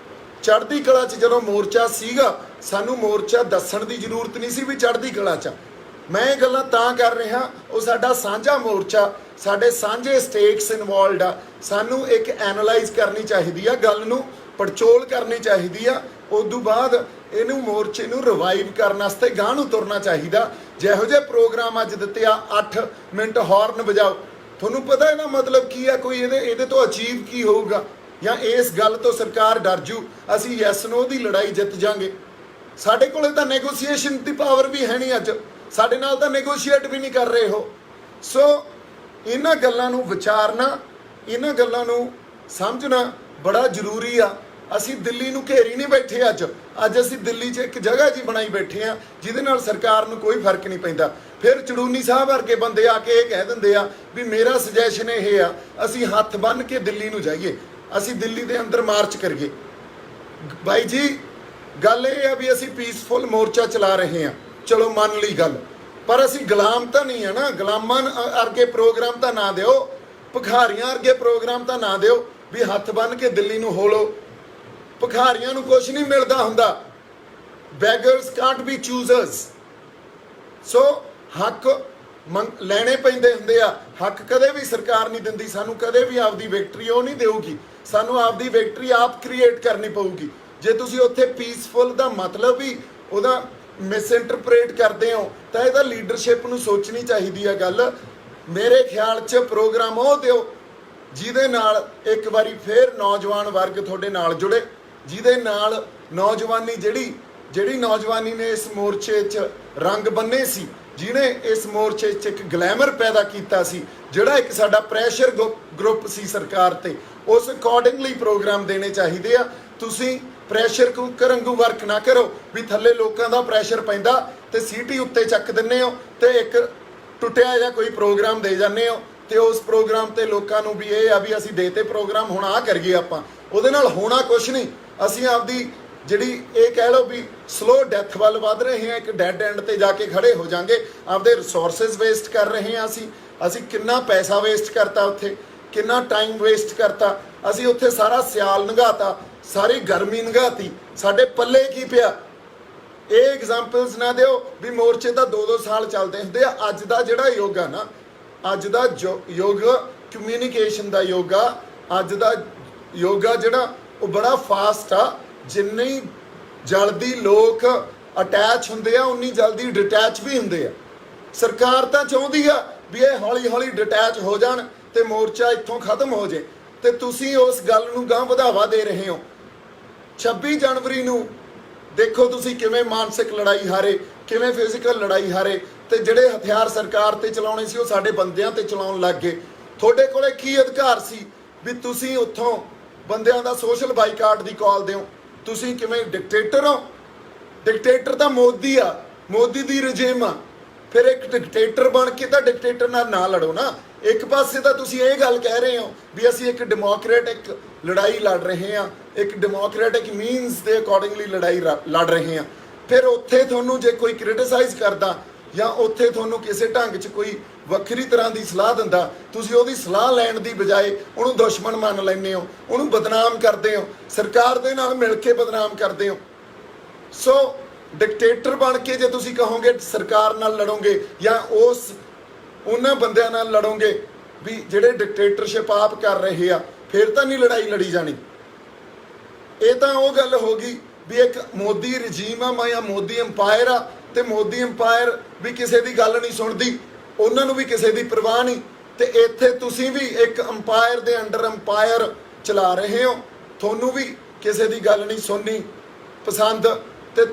ਚੜ੍ਹਦੀ ਕਲਾ 'ਚ ਜਦੋਂ ਮੋਰਚਾ ਸੀਗਾ, ਸਾਨੂੰ ਮੋਰਚਾ ਦੱਸਣ ਦੀ ਜ਼ਰੂਰਤ ਨਹੀਂ ਸੀ ਵੀ ਚੜ੍ਹਦੀ ਕਲਾ 'ਚ। ਮੈਂ ਇਹ ਗੱਲਾਂ ਤਾਂ ਕਰ ਰਿਹਾ, ਉਹ ਸਾਡਾ ਸਾਂਝਾ ਮੋਰਚਾ, ਸਾਡੇ ਸਾਂਝੇ ਸਟੇਕਸ ਇਨਵੋਲਡ ਆ। ਸਾਨੂੰ ਇੱਕ ਐਨਾਲਾਈਜ਼ ਕਰਨੀ ਚਾਹੀਦੀ ਆ, ਗੱਲ ਨੂੰ ਪੜਚੋਲ ਕਰਨੀ ਚਾਹੀਦੀ ਆ। ਉਸ ਤੋਂ ਬਾਅਦ ਇਹਨੂੰ ਮੋਰਚੇ ਨੂੰ ਰਿਵਾਈਵ ਕਰਨ ਵਾਸਤੇ ਗਾਂਹ ਨੂੰ ਤੁਰਨਾ ਚਾਹੀਦਾ। ਜਿਹੋ ਜਿਹੇ ਪ੍ਰੋਗਰਾਮ ਅੱਜ ਦਿੱਤੇ ਆ, 8 ਮਿੰਟ ਹਾਰਨ ਵਜਾਓ, ਤੁਹਾਨੂੰ ਪਤਾ ਇਹਦਾ ਮਤਲਬ ਕੀ ਆ? ਕੋਈ ਇਹਦੇ ਤੋਂ ਅਚੀਵ ਕੀ ਹੋਊਗਾ? ਜਾਂ ਇਸ ਗੱਲ ਤੋਂ ਸਰਕਾਰ ਡਰ ਜੂ ਅਸੀਂ ਯੈਸ ਨੋ ਦੀ ਲੜਾਈ ਜਿੱਤ ਜਾਾਂਗੇ? ਸਾਡੇ ਕੋਲੇ ਤਾਂ ਨੈਗੋਸੀਏਸ਼ਨ ਦੀ ਪਾਵਰ ਵੀ ਹੈ ਨਹੀਂ, ਅੱਜ ਸਾਡੇ ਨਾਲ ਤਾਂ ਨੈਗੋਸ਼ੀਏਟ ਵੀ ਨਹੀਂ ਕਰ ਰਹੇ ਹੋ। ਸੋ ਇਹਨਾਂ ਗੱਲਾਂ ਨੂੰ ਵਿਚਾਰਨਾ, ਇਹਨਾਂ ਗੱਲਾਂ ਨੂੰ ਸਮਝਣਾ ਬੜਾ ਜ਼ਰੂਰੀ ਆ। ਅਸੀਂ ਦਿੱਲੀ ਨੂੰ ਘੇਰੀ ਨਹੀਂ ਬੈਠੇ ਅੱਜ ਅਸੀਂ ਦਿੱਲੀ 'ਚ ਇੱਕ ਜਗ੍ਹਾ ਜੀ ਬਣਾਈ ਬੈਠੇ ਆ ਜਿਹਦੇ ਨਾਲ ਸਰਕਾਰ ਨੂੰ ਕੋਈ ਫਰਕ ਨਹੀਂ ਪੈਂਦਾ। ਫਿਰ ਚੜੂਨੀ ਸਾਹਿਬ ਵਰਗੇ ਬੰਦੇ ਆ ਕੇ ਇਹ ਕਹਿ ਦਿੰਦੇ ਆ ਵੀ ਮੇਰਾ ਸੁਜੈਸ਼ਨ ਇਹ ਆ ਅਸੀਂ ਹੱਥ ਬੰਨ੍ਹ ਕੇ ਦਿੱਲੀ ਨੂੰ ਜਾਈਏ, ਅਸੀਂ ਦਿੱਲੀ ਦੇ ਅੰਦਰ ਮਾਰਚ ਕਰੀਏ। ਬਾਈ ਜੀ, ਗੱਲ ਇਹ ਆ ਵੀ ਅਸੀਂ ਪੀਸਫੁਲ ਮੋਰਚਾ ਚਲਾ ਰਹੇ ਹਾਂ, ਚਲੋ ਮੰਨ ਲਈ ਗੱਲ, ਪਰ ਅਸੀਂ ਗੁਲਾਮ ਤਾਂ ਨਹੀਂ ਆ ਨਾ। ਗੁਲਾਮਾਂ ਵਰਗੇ ਪ੍ਰੋਗਰਾਮ ਤਾਂ ਨਾ ਦਿਓ, ਭਿਖਾਰੀਆਂ ਵਰਗੇ ਪ੍ਰੋਗਰਾਮ ਤਾਂ ਨਾ ਦਿਓ ਵੀ ਹੱਥ ਬੰਨ੍ਹ ਕੇ ਦਿੱਲੀ ਨੂੰ ਹੋ ਲਓ। ਭਿਖਾਰੀਆਂ ਨੂੰ ਕੁਝ ਨਹੀਂ ਮਿਲਦਾ ਹੁੰਦਾ, ਬੈਗਰਸ ਕਾਂਟ ਬੀ ਚੂਜ਼ਰਸ। ਸੋ ਹੱਕ ਲੈਣੇ ਪੈਂਦੇ ਹੁੰਦੇ ਆ। ਹੱਕ ਕਦੇ ਵੀ ਸਰਕਾਰ ਨਹੀਂ ਦਿੰਦੀ, ਸਾਨੂੰ ਕਦੇ ਵੀ ਆਪਦੀ ਵਿਕਟਰੀ ਉਹ ਨਹੀਂ ਦੇਊਗੀ, ਸਾਨੂੰ ਆਪਦੀ ਵਿਕਟਰੀ ਆਪ ਕ੍ਰੀਏਟ ਕਰਨੀ ਪਊਗੀ। ਜੇ ਤੁਸੀਂ ਉੱਥੇ ਪੀਸਫੁਲ ਦਾ ਮਤਲਬ ਵੀ ਉਹਦਾ ਮਿਸਇੰਟਰਪ੍ਰੇਟ ਕਰਦੇ ਹੋ ਤਾਂ ਇਹਦਾ ਲੀਡਰਸ਼ਿਪ ਨੂੰ ਸੋਚਣੀ ਚਾਹੀਦੀ ਆ ਗੱਲ। ਮੇਰੇ ਖਿਆਲ 'ਚ ਪ੍ਰੋਗਰਾਮ ਉਹ ਦਿਓ ਜਿਹਦੇ ਨਾਲ ਇੱਕ ਵਾਰੀ ਫੇਰ ਨੌਜਵਾਨ ਵਰਗ ਤੁਹਾਡੇ ਨਾਲ ਜੁੜੇ, ਜਿਹਦੇ ਨਾਲ ਨੌਜਵਾਨੀ ਜਿਹੜੀ ਨੌਜਵਾਨੀ ਨੇ ਇਸ ਮੋਰਚੇ 'ਚ ਰੰਗ ਬੰਨੇ ਸੀ, ਜਿਹਨੇ ਇਸ ਮੋਰਚੇ 'ਚ ਇੱਕ ਗਲੈਮਰ ਪੈਦਾ ਕੀਤਾ ਸੀ, ਜਿਹੜਾ ਇੱਕ ਸਾਡਾ ਪ੍ਰੈਸ਼ਰ ਗਰੁੱਪ ਸੀ ਸਰਕਾਰ ਤੇ, ਉਸ ਅਕੋਰਡਿੰਗਲੀ ਪ੍ਰੋਗਰਾਮ ਦੇਣੇ ਚਾਹੀਦੇ ਆ। ਤੁਸੀਂ ਪ੍ਰੈਸ਼ਰ ਕੁੱਕਰ ਵਾਂਗੂ ਵਰਕ ਨਾ ਕਰੋ ਵੀ ਥੱਲੇ ਲੋਕਾਂ ਦਾ ਪ੍ਰੈਸ਼ਰ ਪੈਂਦਾ ਤੇ ਸੀਟੀ ਉੱਤੇ ਚੱਕ ਦਿੰਦੇ ਹੋ ਤੇ ਇੱਕ ਟੁੱਟਿਆ ਜਾਂ ਕੋਈ ਪ੍ਰੋਗਰਾਮ ਦੇ ਜਾਂਦੇ ਹੋ ਤੇ ਉਸ ਪ੍ਰੋਗਰਾਮ ਤੇ ਲੋਕਾਂ ਨੂੰ ਵੀ ਇਹ ਆ ਵੀ ਅਸੀਂ ਦੇਤੇ ਪ੍ਰੋਗਰਾਮ, ਹੁਣ ਆ ਕਰੀਏ ਆਪਾਂ। ਉਹਦੇ ਨਾਲ ਹੋਣਾ ਕੁਛ ਨਹੀਂ। ਅਸੀਂ ਆਪਦੀ ਜਿਹੜੀ ਇਹ ਕਹਿ ਲਓ ਵੀ ਸਲੋ ਡੈਥ ਵੱਲ ਵੱਧ ਰਹੇ ਹਾਂ, ਇੱਕ ਡੈਡ ਐਂਡ ਤੇ ਜਾ ਕੇ ਖੜੇ ਹੋ ਜਾਾਂਗੇ। ਆਪਦੇ ਰਿਸੋਰਸਿਸ ਵੇਸਟ ਕਰ ਰਹੇ ਹਾਂ। ਅਸੀਂ ਕਿੰਨਾ ਪੈਸਾ ਵੇਸਟ ਕਰਤਾ ਉੱਥੇ, ਕਿੰਨਾ ਟਾਈਮ ਵੇਸਟ ਕਰਤਾ। ਅਸੀਂ ਉੱਥੇ ਸਾਰਾ ਸਿਆਲ ਲੰਘਾਤਾ, ਸਾਰੀ ਗਰਮੀ ਲੰਘਾਤੀ, ਸਾਡੇ ਪੱਲੇ ਕੀ ਪਿਆ? ਇਹ ਐਗਜ਼ਾਮਪਲਸ ਨਾ ਦਿਓ ਵੀ ਮੋਰਚੇ ਤਾਂ 2-2 ਸਾਲ ਚੱਲਦੇ ਹੁੰਦੇ ਆ। ਅੱਜ ਦਾ ਜਿਹੜਾ ਯੁੱਗ ਆ ਨਾ, ਅੱਜ ਦਾ ਯੁੱਗ ਕਮਿਊਨੀਕੇਸ਼ਨ ਦਾ ਯੁੱਗ ਆ। ਅੱਜ ਦਾ ਯੋਗਾ ਜਿਹੜਾ ਉਹ ਬੜਾ ਫਾਸਟ ਆ। ਜਿੰਨੀ ਜਲਦੀ ਲੋਕ ਅਟੈਚ ਹੁੰਦੇ ਆ ਉਨੀ ਜਲਦੀ ਡਿਟੈਚ ਵੀ ਹੁੰਦੇ ਆ। ਸਰਕਾਰ ਤਾਂ ਚਾਹੁੰਦੀ ਆ ਵੀ ਇਹ ਹੌਲੀ ਹੌਲੀ ਡਿਟੈਚ ਹੋ ਜਾਣ ਤੇ ਮੋਰਚਾ ਇੱਥੋਂ ਖਤਮ ਹੋ ਜੇ, ਤੇ ਤੁਸੀਂ ਉਸ ਗੱਲ ਨੂੰ ਗਾਂਹ ਵਧਾਵਾ ਦੇ ਰਹੇ ਹੋ। 26 ਜਨਵਰੀ ਨੂੰ ਦੇਖੋ ਤੁਸੀਂ ਕਿਵੇਂ ਮਾਨਸਿਕ ਲੜਾਈ ਹਾਰੇ, ਕਿਵੇਂ ਫਿਜ਼ੀਕਲ ਲੜਾਈ ਹਾਰੇ, ਤੇ ਜਿਹੜੇ ਹਥਿਆਰ ਸਰਕਾਰ ਤੇ ਚਲਾਉਣੇ ਸੀ ਉਹ ਸਾਡੇ ਬੰਦਿਆਂ ਤੇ ਚਲਾਉਣ ਲੱਗ ਗਏ। ਤੁਹਾਡੇ ਕੋਲੇ ਕੀ ਅਧਿਕਾਰ ਸੀ ਵੀ ਤੁਸੀਂ ਉੱਥੋਂ ਬੰਦਿਆਂ ਦਾ ਸੋਸ਼ਲ ਬਾਈਕਾਟ ਦੀ ਕਾਲ ਦਿਓ? ਤੁਸੀਂ ਕਿਵੇਂ ਡਿਕਟੇਟਰ ਹੋ? ਡਿਕਟੇਟਰ ਤਾਂ ਮੋਦੀ ਆ, ਮੋਦੀ ਦੀ ਰਜੀਮ ਆ। ਫਿਰ ਇੱਕ ਡਿਕਟੇਟਰ ਬਣ ਕੇ ਤਾਂ ਡਿਕਟੇਟਰ ਨਾਲ ਨਾ ਲੜੋ ਨਾ। ਇੱਕ ਪਾਸੇ ਤਾਂ ਤੁਸੀਂ ਇਹ ਗੱਲ ਕਹਿ ਰਹੇ ਹੋ ਵੀ ਅਸੀਂ ਇੱਕ ਡੈਮੋਕ੍ਰੈਟਿਕ ਲੜਾਈ ਲੜ ਰਹੇ ਹਾਂ, ਇੱਕ ਡੈਮੋਕ੍ਰੈਟਿਕ ਮੀਨਸ ਦੇ ਅਕੋਰਡਿੰਗਲੀ ਲੜਾਈ ਲੜ ਰਹੇ ਹਾਂ। ਫਿਰ ਉੱਥੇ ਤੁਹਾਨੂੰ ਜੇ ਕੋਈ ਕ੍ਰਿਟਿਸਾਈਜ਼ ਕਰਦਾ ਜਾਂ ਉੱਥੇ ਤੁਹਾਨੂੰ ਕਿਸੇ ਢੰਗ 'ਚ ਕੋਈ ਵੱਖਰੀ ਤਰ੍ਹਾਂ ਦੀ ਸਲਾਹ ਦਿੰਦਾ, ਤੁਸੀਂ ਉਹਦੀ ਸਲਾਹ ਲੈਣ ਦੀ ਬਜਾਏ ਉਹਨੂੰ ਦੁਸ਼ਮਣ ਮੰਨ ਲੈਂਦੇ ਹੋ, ਉਹਨੂੰ ਬਦਨਾਮ ਕਰਦੇ ਹੋ, ਸਰਕਾਰ ਦੇ ਨਾਲ ਮਿਲ ਕੇ ਬਦਨਾਮ ਕਰਦੇ ਹੋ। ਸੋ ਡਿਕਟੇਟਰ ਬਣ ਕੇ ਜੇ ਤੁਸੀਂ ਕਹੋਗੇ ਸਰਕਾਰ ਨਾਲ ਲੜੋਗੇ ਜਾਂ ਉਹਨਾਂ ਬੰਦਿਆਂ ਨਾਲ ਲੜੋਗੇ ਵੀ ਜਿਹੜੇ ਡਿਕਟੇਟਰਸ਼ਿਪ ਆਪ ਕਰ ਰਹੇ ਆ, ਫਿਰ ਤਾਂ ਨਹੀਂ ਲੜਾਈ ਲੜੀ ਜਾਣੀ। ਇਹ ਤਾਂ ਉਹ ਗੱਲ ਹੋ ਗਈ ਵੀ ਇੱਕ ਮੋਦੀ ਰਜੀਮ ਆ ਜਾਂ ਮੋਦੀ ਅੰਪਾਇਰ ਆ, ਤੇ ਮੋਦੀ ਅੰਪਾਇਰ ਵੀ ਕਿਸੇ ਦੀ ਗੱਲ ਨਹੀਂ ਸੁਣਦੀ, ਉਹਨਾਂ ਨੂੰ ਵੀ ਕਿਸੇ ਦੀ ਪਰਵਾਹ ਨਹੀਂ। ਤੇ ਇੱਥੇ ਤੁਸੀਂ ਵੀ ਇੱਕ ਅੰਪਾਇਰ ਦੇ ਅੰਡਰ ਅੰਪਾਇਰ ਚਲਾ ਰਹੇ ਹੋ, ਤੁਹਾਨੂੰ ਵੀ ਕਿਸੇ ਦੀ ਗੱਲ ਨਹੀਂ ਸੁਣਨੀ ਪਸੰਦ, ਤੇ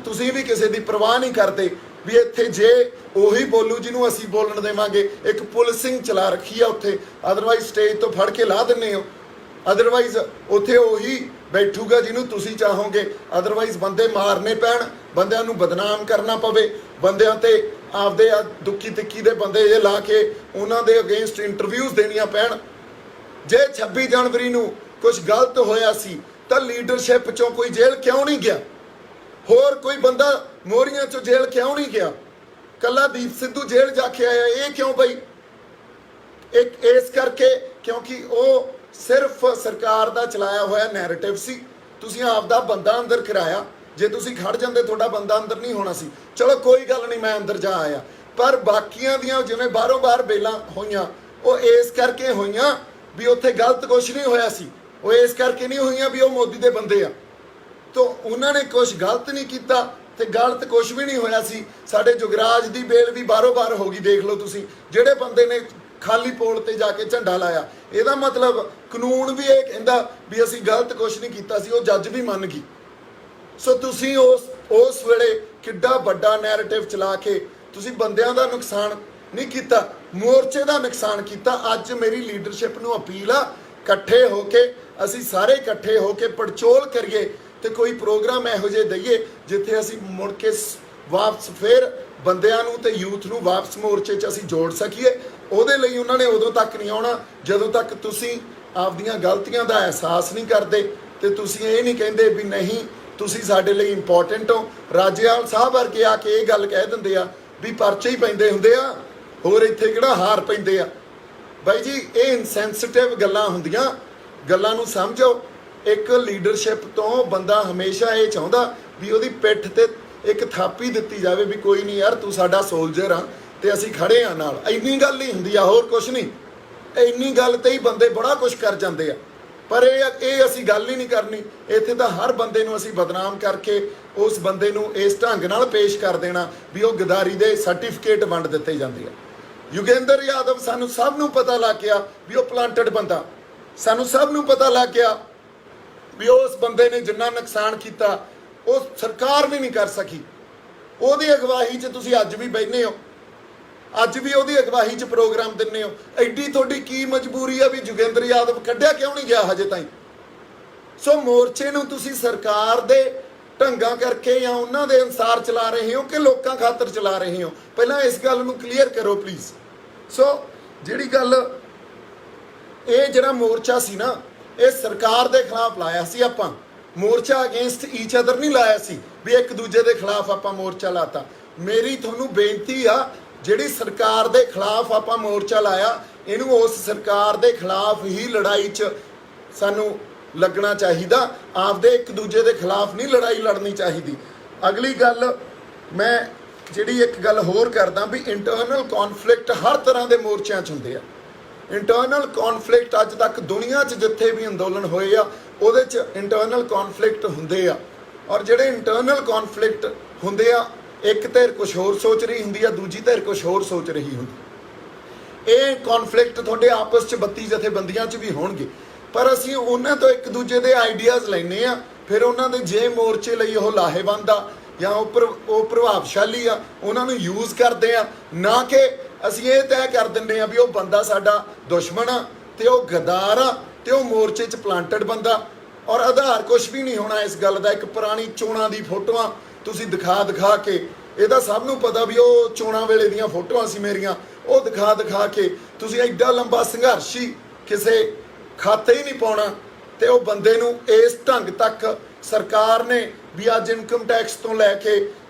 ਤੁਸੀਂ ਵੀ ਕਿਸੇ ਦੀ ਪਰਵਾਹ ਨਹੀਂ ਕਰਦੇ ਵੀ ਇੱਥੇ ਜੇ ਉਹੀ ਬੋਲੂ ਜਿਹਨੂੰ ਅਸੀਂ ਬੋਲਣ ਦੇਵਾਂਗੇ। ਇੱਕ ਪੁਲਿਸਿੰਗ ਚਲਾ ਰੱਖੀ ਆ ਉੱਥੇ, ਅਦਰਵਾਈਜ਼ ਸਟੇਜ ਤੋਂ ਫੜ ਕੇ ਲਾ ਦਿੰਦੇ ਹੋ, ਅਦਰਵਾਈਜ਼ ਉੱਥੇ ਉਹੀ ਬੈਠੂਗਾ ਜਿਹਨੂੰ ਤੁਸੀਂ ਚਾਹੋਗੇ, ਅਦਰਵਾਈਜ਼ ਬੰਦੇ ਮਾਰਨੇ ਪੈਣ, ਬੰਦਿਆਂ ਨੂੰ ਬਦਨਾਮ ਕਰਨਾ ਪਵੇ, ਬੰਦਿਆਂ ਤੇ ਆਪਦੇ ਦੁੱਖੀ ਤਿੱਖੀ ਦੇ ਬੰਦੇ ਜੇ ਲਾ ਕੇ ਉਹਨਾਂ ਦੇ ਅਗੇਂਸਟ ਇੰਟਰਵਿਊਜ਼ ਦੇਣੀਆਂ ਪੈਣ। ਜੇ 26 ਜਨਵਰੀ ਨੂੰ ਕੁਝ ਗਲਤ ਹੋਇਆ ਸੀ ਤਾਂ ਲੀਡਰਸ਼ਿਪ ਚੋਂ ਕੋਈ ਜੇਲ੍ਹ ਕਿਉਂ ਨਹੀਂ ਗਿਆ? ਹੋਰ ਕੋਈ ਬੰਦਾ ਮੋਹਰੀਆਂ ਚੋਂ ਜੇਲ੍ਹ ਕਿਉਂ ਨਹੀਂ ਗਿਆ? ਕੱਲਾ ਦੀਪ ਸਿੱਧੂ ਜੇਲ੍ਹ ਜਾ ਕੇ ਆਇਆ, ਇਹ ਕਿਉਂ ਬਈ? ਇਸ ਕਰਕੇ ਕਿਉਂਕਿ ਉਹ ਸਿਰਫ ਸਰਕਾਰ ਦਾ ਚਲਾਇਆ ਹੋਇਆ ਨੈਰੇਟਿਵ ਸੀ। ਤੁਸੀਂ ਆਪਦਾ ਬੰਦਾ ਅੰਦਰ ਕਰਾਇਆ, ਜੇ ਤੁਸੀਂ ਖੜ ਜਾਂਦੇ ਤੁਹਾਡਾ ਬੰਦਾ ਅੰਦਰ ਨਹੀਂ ਹੋਣਾ ਸੀ। ਚਲੋ ਕੋਈ ਗੱਲ ਨਹੀਂ, ਮੈਂ ਅੰਦਰ ਜਾ ਆਇਆ, ਪਰ ਬਾਕੀਆਂ ਦੀਆਂ ਜਿਵੇਂ ਬਾਹਰੋਂ ਬਾਹਰ ਬੇਲਾਂ ਹੋਈਆਂ, ਉਹ ਇਸ ਕਰਕੇ ਹੋਈਆਂ ਵੀ ਉੱਥੇ ਗਲਤ ਕੁਛ ਨਹੀਂ ਹੋਇਆ ਸੀ। ਉਹ ਇਸ ਕਰਕੇ ਨਹੀਂ ਹੋਈਆਂ ਵੀ ਉਹ ਮੋਦੀ ਦੇ ਬੰਦੇ ਆ, ਤਾਂ ਉਹਨਾਂ ਨੇ ਕੁਛ ਗਲਤ ਨਹੀਂ ਕੀਤਾ ਤੇ ਗਲਤ ਕੁਛ ਵੀ ਨਹੀਂ ਹੋਇਆ ਸੀ। ਸਾਡੇ ਜੁਗਰਾਜ ਦੀ ਬੇਲ ਵੀ ਬਾਹਰੋਂ ਬਾਹਰ ਹੋ ਗਈ, ਦੇਖ ਲਓ ਤੁਸੀਂ, ਜਿਹੜੇ ਬੰਦੇ ਨੇ ਖਾਲੀ ਪੋਲ ਤੇ ਜਾ ਕੇ ਝੰਡਾ ਲਾਇਆ। ਇਹਦਾ ਮਤਲਬ ਕਾਨੂੰਨ ਵੀ ਇਹ ਕਹਿੰਦਾ ਵੀ ਅਸੀਂ ਗਲਤ ਕੁਛ ਨਹੀਂ ਕੀਤਾ ਸੀ, ਉਹ ਜੱਜ ਵੀ ਮੰਨ ਗਈ। ਸੋ ਤੁਸੀਂ ਉਸ ਵੇਲੇ ਕਿੱਡਾ ਵੱਡਾ ਨੈਰੇਟਿਵ ਚਲਾ ਕੇ ਤੁਸੀਂ ਬੰਦਿਆਂ ਦਾ ਨੁਕਸਾਨ ਨਹੀਂ ਕੀਤਾ, ਮੋਰਚੇ ਦਾ ਨੁਕਸਾਨ ਕੀਤਾ। ਅੱਜ ਮੇਰੀ ਲੀਡਰਸ਼ਿਪ ਨੂੰ ਅਪੀਲ ਆ, ਇਕੱਠੇ ਹੋ ਕੇ ਅਸੀਂ ਸਾਰੇ ਇਕੱਠੇ ਹੋ ਕੇ ਪੜਚੋਲ ਕਰੀਏ ਤੇ ਕੋਈ ਪ੍ਰੋਗਰਾਮ ਇਹੋ ਜਿਹੇ ਦਈਏ ਜਿੱਥੇ ਅਸੀਂ ਮੁੜ ਕੇ ਵਾਪਸ ਫਿਰ ਬੰਦਿਆਂ ਨੂੰ ਤੇ ਯੂਥ ਨੂੰ ਵਾਪਸ ਮੋਰਚੇ 'ਚ ਅਸੀਂ ਜੋੜ ਸਕੀਏ। ਉਹਦੇ ਲਈ ਉਹਨਾਂ ਨੇ ਉਦੋਂ ਤੱਕ ਨਹੀਂ ਆਉਣਾ ਜਦੋਂ ਤੱਕ ਤੁਸੀਂ ਆਪਦੀਆਂ ਗਲਤੀਆਂ ਦਾ ਅਹਿਸਾਸ ਨਹੀਂ ਕਰਦੇ ਤੇ ਤੁਸੀਂ ਇਹ ਨਹੀਂ ਕਹਿੰਦੇ ਵੀ ਨਹੀਂ ਤੁਸੀਂ ਸਾਡੇ ਲਈ ਇੰਪੋਰਟੈਂਟ ਹੋ। ਰਾਜੇਵਾਲ ਸਾਹਿਬ ਵਰਗੇ ਆ ਕੇ ਇਹ ਗੱਲ ਕਹਿ ਦਿੰਦੇ ਆ ਵੀ ਪਰਚੇ ਹੀ ਪੈਂਦੇ ਹੁੰਦੇ ਆ, ਹੋਰ ਇੱਥੇ ਕਿਹੜਾ ਹਾਰ ਪੈਂਦੇ ਆ। ਬਾਈ ਜੀ, ਇਹ ਇਨਸੈਂਸਿਟਿਵ ਗੱਲਾਂ ਹੁੰਦੀਆਂ, ਗੱਲਾਂ ਨੂੰ ਸਮਝੋ। ਇੱਕ ਲੀਡਰਸ਼ਿਪ ਤੋਂ ਬੰਦਾ ਹਮੇਸ਼ਾ ਇਹ ਚਾਹੁੰਦਾ ਵੀ ਉਹਦੀ ਪਿੱਠ ਤੇ ਇੱਕ ਥਾਪੀ ਦਿੱਤੀ ਜਾਵੇ ਵੀ ਕੋਈ ਨਹੀਂ ਯਾਰ, ਤੂੰ ਸਾਡਾ ਸੋਲਜਰ ਆ ਤੇ ਅਸੀਂ ਖੜੇ ਆ ਨਾਲ। ਇੰਨੀ ਗੱਲ ਹੀ ਹੁੰਦੀ ਆ, ਹੋਰ ਕੁਛ ਨਹੀਂ। ਇੰਨੀ ਗੱਲ ਤੇ ਹੀ ਬੰਦੇ ਬੜਾ ਕੁਛ ਕਰ ਜਾਂਦੇ ਆ, ਪਰ ਇਹ ਅਸੀਂ ਗੱਲ ਹੀ ਨਹੀਂ ਕਰਨੀ। ਇੱਥੇ ਤਾਂ ਹਰ ਬੰਦੇ ਨੂੰ ਅਸੀਂ ਬਦਨਾਮ ਕਰਕੇ ਉਸ ਬੰਦੇ ਨੂੰ ਇਸ ਢੰਗ ਨਾਲ ਪੇਸ਼ ਕਰ ਦੇਣਾ ਵੀ ਉਹ ਗਦਾਰੀ ਦੇ ਸਰਟੀਫਿਕੇਟ ਵੰਡ ਦਿੱਤੇ ਜਾਂਦੇ ਆ। ਯੋਗੇਂਦਰ ਯਾਦਵ, ਸਾਨੂੰ ਸਭ ਨੂੰ ਪਤਾ ਲੱਗ ਗਿਆ ਵੀ ਉਹ ਪਲਾਂਟਡ ਬੰਦਾ, ਸਾਨੂੰ ਸਭ ਨੂੰ ਪਤਾ ਲੱਗ ਗਿਆ ਵੀ ਉਸ ਬੰਦੇ ਨੇ ਜਿੰਨਾ ਨੁਕਸਾਨ ਕੀਤਾ ਉਹ ਸਰਕਾਰ ਵੀ ਨਹੀਂ ਕਰ ਸਕੀ। ਉਹਦੀ ਅਗਵਾਈ 'ਚ ਤੁਸੀਂ ਅੱਜ ਵੀ ਬੈਠੇ ਹੋ, ਅੱਜ ਵੀ ਉਹਦੀ ਅਗਵਾਈ 'ਚ ਪ੍ਰੋਗਰਾਮ ਦਿੰਦੇ ਹੋ। ਐਡੀ ਤੁਹਾਡੀ ਕੀ ਮਜਬੂਰੀ ਆ ਵੀ ਯੋਗੇਂਦਰ ਯਾਦਵ ਕੱਢਿਆ ਕਿਉਂ ਨਹੀਂ ਗਿਆ ਹਜੇ ਤਾਈਂ? ਸੋ ਮੋਰਚੇ ਨੂੰ ਤੁਸੀਂ ਸਰਕਾਰ ਦੇ ਢੰਗਾਂ ਕਰਕੇ ਜਾਂ ਉਹਨਾਂ ਦੇ ਅਨੁਸਾਰ ਚਲਾ ਰਹੇ ਹੋ ਕਿ ਲੋਕਾਂ ਖਾਤਰ ਚਲਾ ਰਹੇ ਹੋ? ਪਹਿਲਾਂ ਇਸ ਗੱਲ ਨੂੰ ਕਲੀਅਰ ਕਰੋ ਪਲੀਜ਼। ਸੋ ਜਿਹੜੀ ਗੱਲ, ਇਹ ਜਿਹੜਾ ਮੋਰਚਾ ਸੀ ਨਾ, ਇਹ ਸਰਕਾਰ ਦੇ ਖਿਲਾਫ ਲਾਇਆ ਸੀ ਆਪਾਂ ਮੋਰਚਾ, ਅਗੇਂਸਟ ਈਚ ਅਦਰ ਨਹੀਂ ਲਾਇਆ ਸੀ ਵੀ ਇੱਕ ਦੂਜੇ ਦੇ ਖਿਲਾਫ ਆਪਾਂ ਮੋਰਚਾ ਲਾਤਾ। ਮੇਰੀ ਤੁਹਾਨੂੰ ਬੇਨਤੀ ਆ, ਜਿਹੜੀ ਸਰਕਾਰ ਦੇ ਖਿਲਾਫ ਆਪਾਂ ਮੋਰਚਾ ਲਾਇਆ, ਇਹਨੂੰ ਉਸ ਸਰਕਾਰ ਦੇ ਖਿਲਾਫ ਹੀ ਲੜਾਈ 'ਚ ਸਾਨੂੰ ਲੱਗਣਾ ਚਾਹੀਦਾ, ਆਪਦੇ ਇੱਕ ਦੂਜੇ ਦੇ ਖਿਲਾਫ ਨਹੀਂ ਲੜਾਈ ਲੜਨੀ ਚਾਹੀਦੀ। ਅਗਲੀ ਗੱਲ, ਮੈਂ ਜਿਹੜੀ ਇੱਕ ਗੱਲ ਹੋਰ ਕਰਦਾ ਵੀ ਇੰਟਰਨਲ ਕੌਨਫਲਿਕਟ ਹਰ ਤਰ੍ਹਾਂ ਦੇ ਮੋਰਚਿਆਂ 'ਚ ਹੁੰਦੇ ਆ। ਇੰਟਰਨਲ ਕੌਨਫਲਿਕਟ ਅੱਜ ਤੱਕ ਦੁਨੀਆ 'ਚ ਜਿੱਥੇ ਵੀ ਅੰਦੋਲਨ ਹੋਏ ਆ ਉਹਦੇ 'ਚ ਇੰਟਰਨਲ ਕੌਨਫਲਿਕਟ ਹੁੰਦੇ ਆ, ਔਰ ਜਿਹੜੇ ਇੰਟਰਨਲ ਕੌਨਫਲਿਕਟ ਹੁੰਦੇ ਆ, ਇੱਕ ਧਿਰ ਕੁਛ ਹੋਰ ਸੋਚ ਰਹੀ ਹੁੰਦੀ ਆ, ਦੂਜੀ ਧਿਰ ਕੁਛ ਹੋਰ ਸੋਚ ਰਹੀ ਹੁੰਦੀ। ਇਹ ਕੌਨਫਲਿਕਟ ਤੁਹਾਡੇ ਆਪਸ 'ਚ 32 ਜਥੇਬੰਦੀਆਂ 'ਚ ਵੀ ਹੋਣਗੇ, ਪਰ ਅਸੀਂ ਉਹਨਾਂ ਤੋਂ ਇੱਕ ਦੂਜੇ ਦੇ ਆਈਡੀਆਜ਼ ਲੈਂਦੇ ਆ, ਫਿਰ ਉਹਨਾਂ ਦੇ ਜੇ ਮੋਰਚੇ ਲਈ ਉਹ ਲਾਹੇਵੰਦ ਆ ਜਾਂ ਉਹ ਪ੍ਰਭਾਵਸ਼ਾਲੀ ਆ, ਉਹਨਾਂ ਨੂੰ ਯੂਜ਼ ਕਰਦੇ ਆ, ਨਾ ਕਿ ਅਸੀਂ ਇਹ ਤੈਅ ਕਰ ਦਿੰਦੇ ਆ ਵੀ ਉਹ ਬੰਦਾ ਸਾਡਾ ਦੁਸ਼ਮਣ ਆ ਤੇ ਉਹ ਗਦਾਰ ਆ ਤੇ ਉਹ ਮੋਰਚੇ 'ਚ ਪਲਾਂਟਡ ਬੰਦਾ। ਔਰ ਆਧਾਰ ਕੁਛ ਵੀ ਨਹੀਂ ਹੋਣਾ ਇਸ ਗੱਲ ਦਾ। ਇੱਕ ਪੁਰਾਣੀ ਚੋਣਾਂ ਦੀ ਫੋਟੋਆਂ ਤੁਸੀਂ ਦਿਖਾ ਕੇ, ਇਹਦਾ ਸਭ ਨੂੰ ਪਤਾ ਵੀ ਉਹ ਚੋਣਾਂ ਵੇਲੇ ਦੀਆਂ ਫੋਟੋਆਂ ਸੀ ਮੇਰੀਆਂ, ਉਹ ਦਿਖਾ ਕੇ ਤੁਸੀਂ ਐਡਾ ਲੰਬਾ ਸੰਘਰਸ਼ੀ ਕਿਸੇ ਖਾਤੇ ਹੀ ਨਹੀਂ ਪਾਉਣਾ। ਤੇ ਉਹ ਬੰਦੇ ਨੂੰ ਇਸ ਢੰਗ ਤੱਕ ਸਰਕਾਰ ਨੇ ਵੀ ਅੱਜ ਇਨਕਮ ਟੈਕਸ ਤੋਂ ਲੈ ਕੇ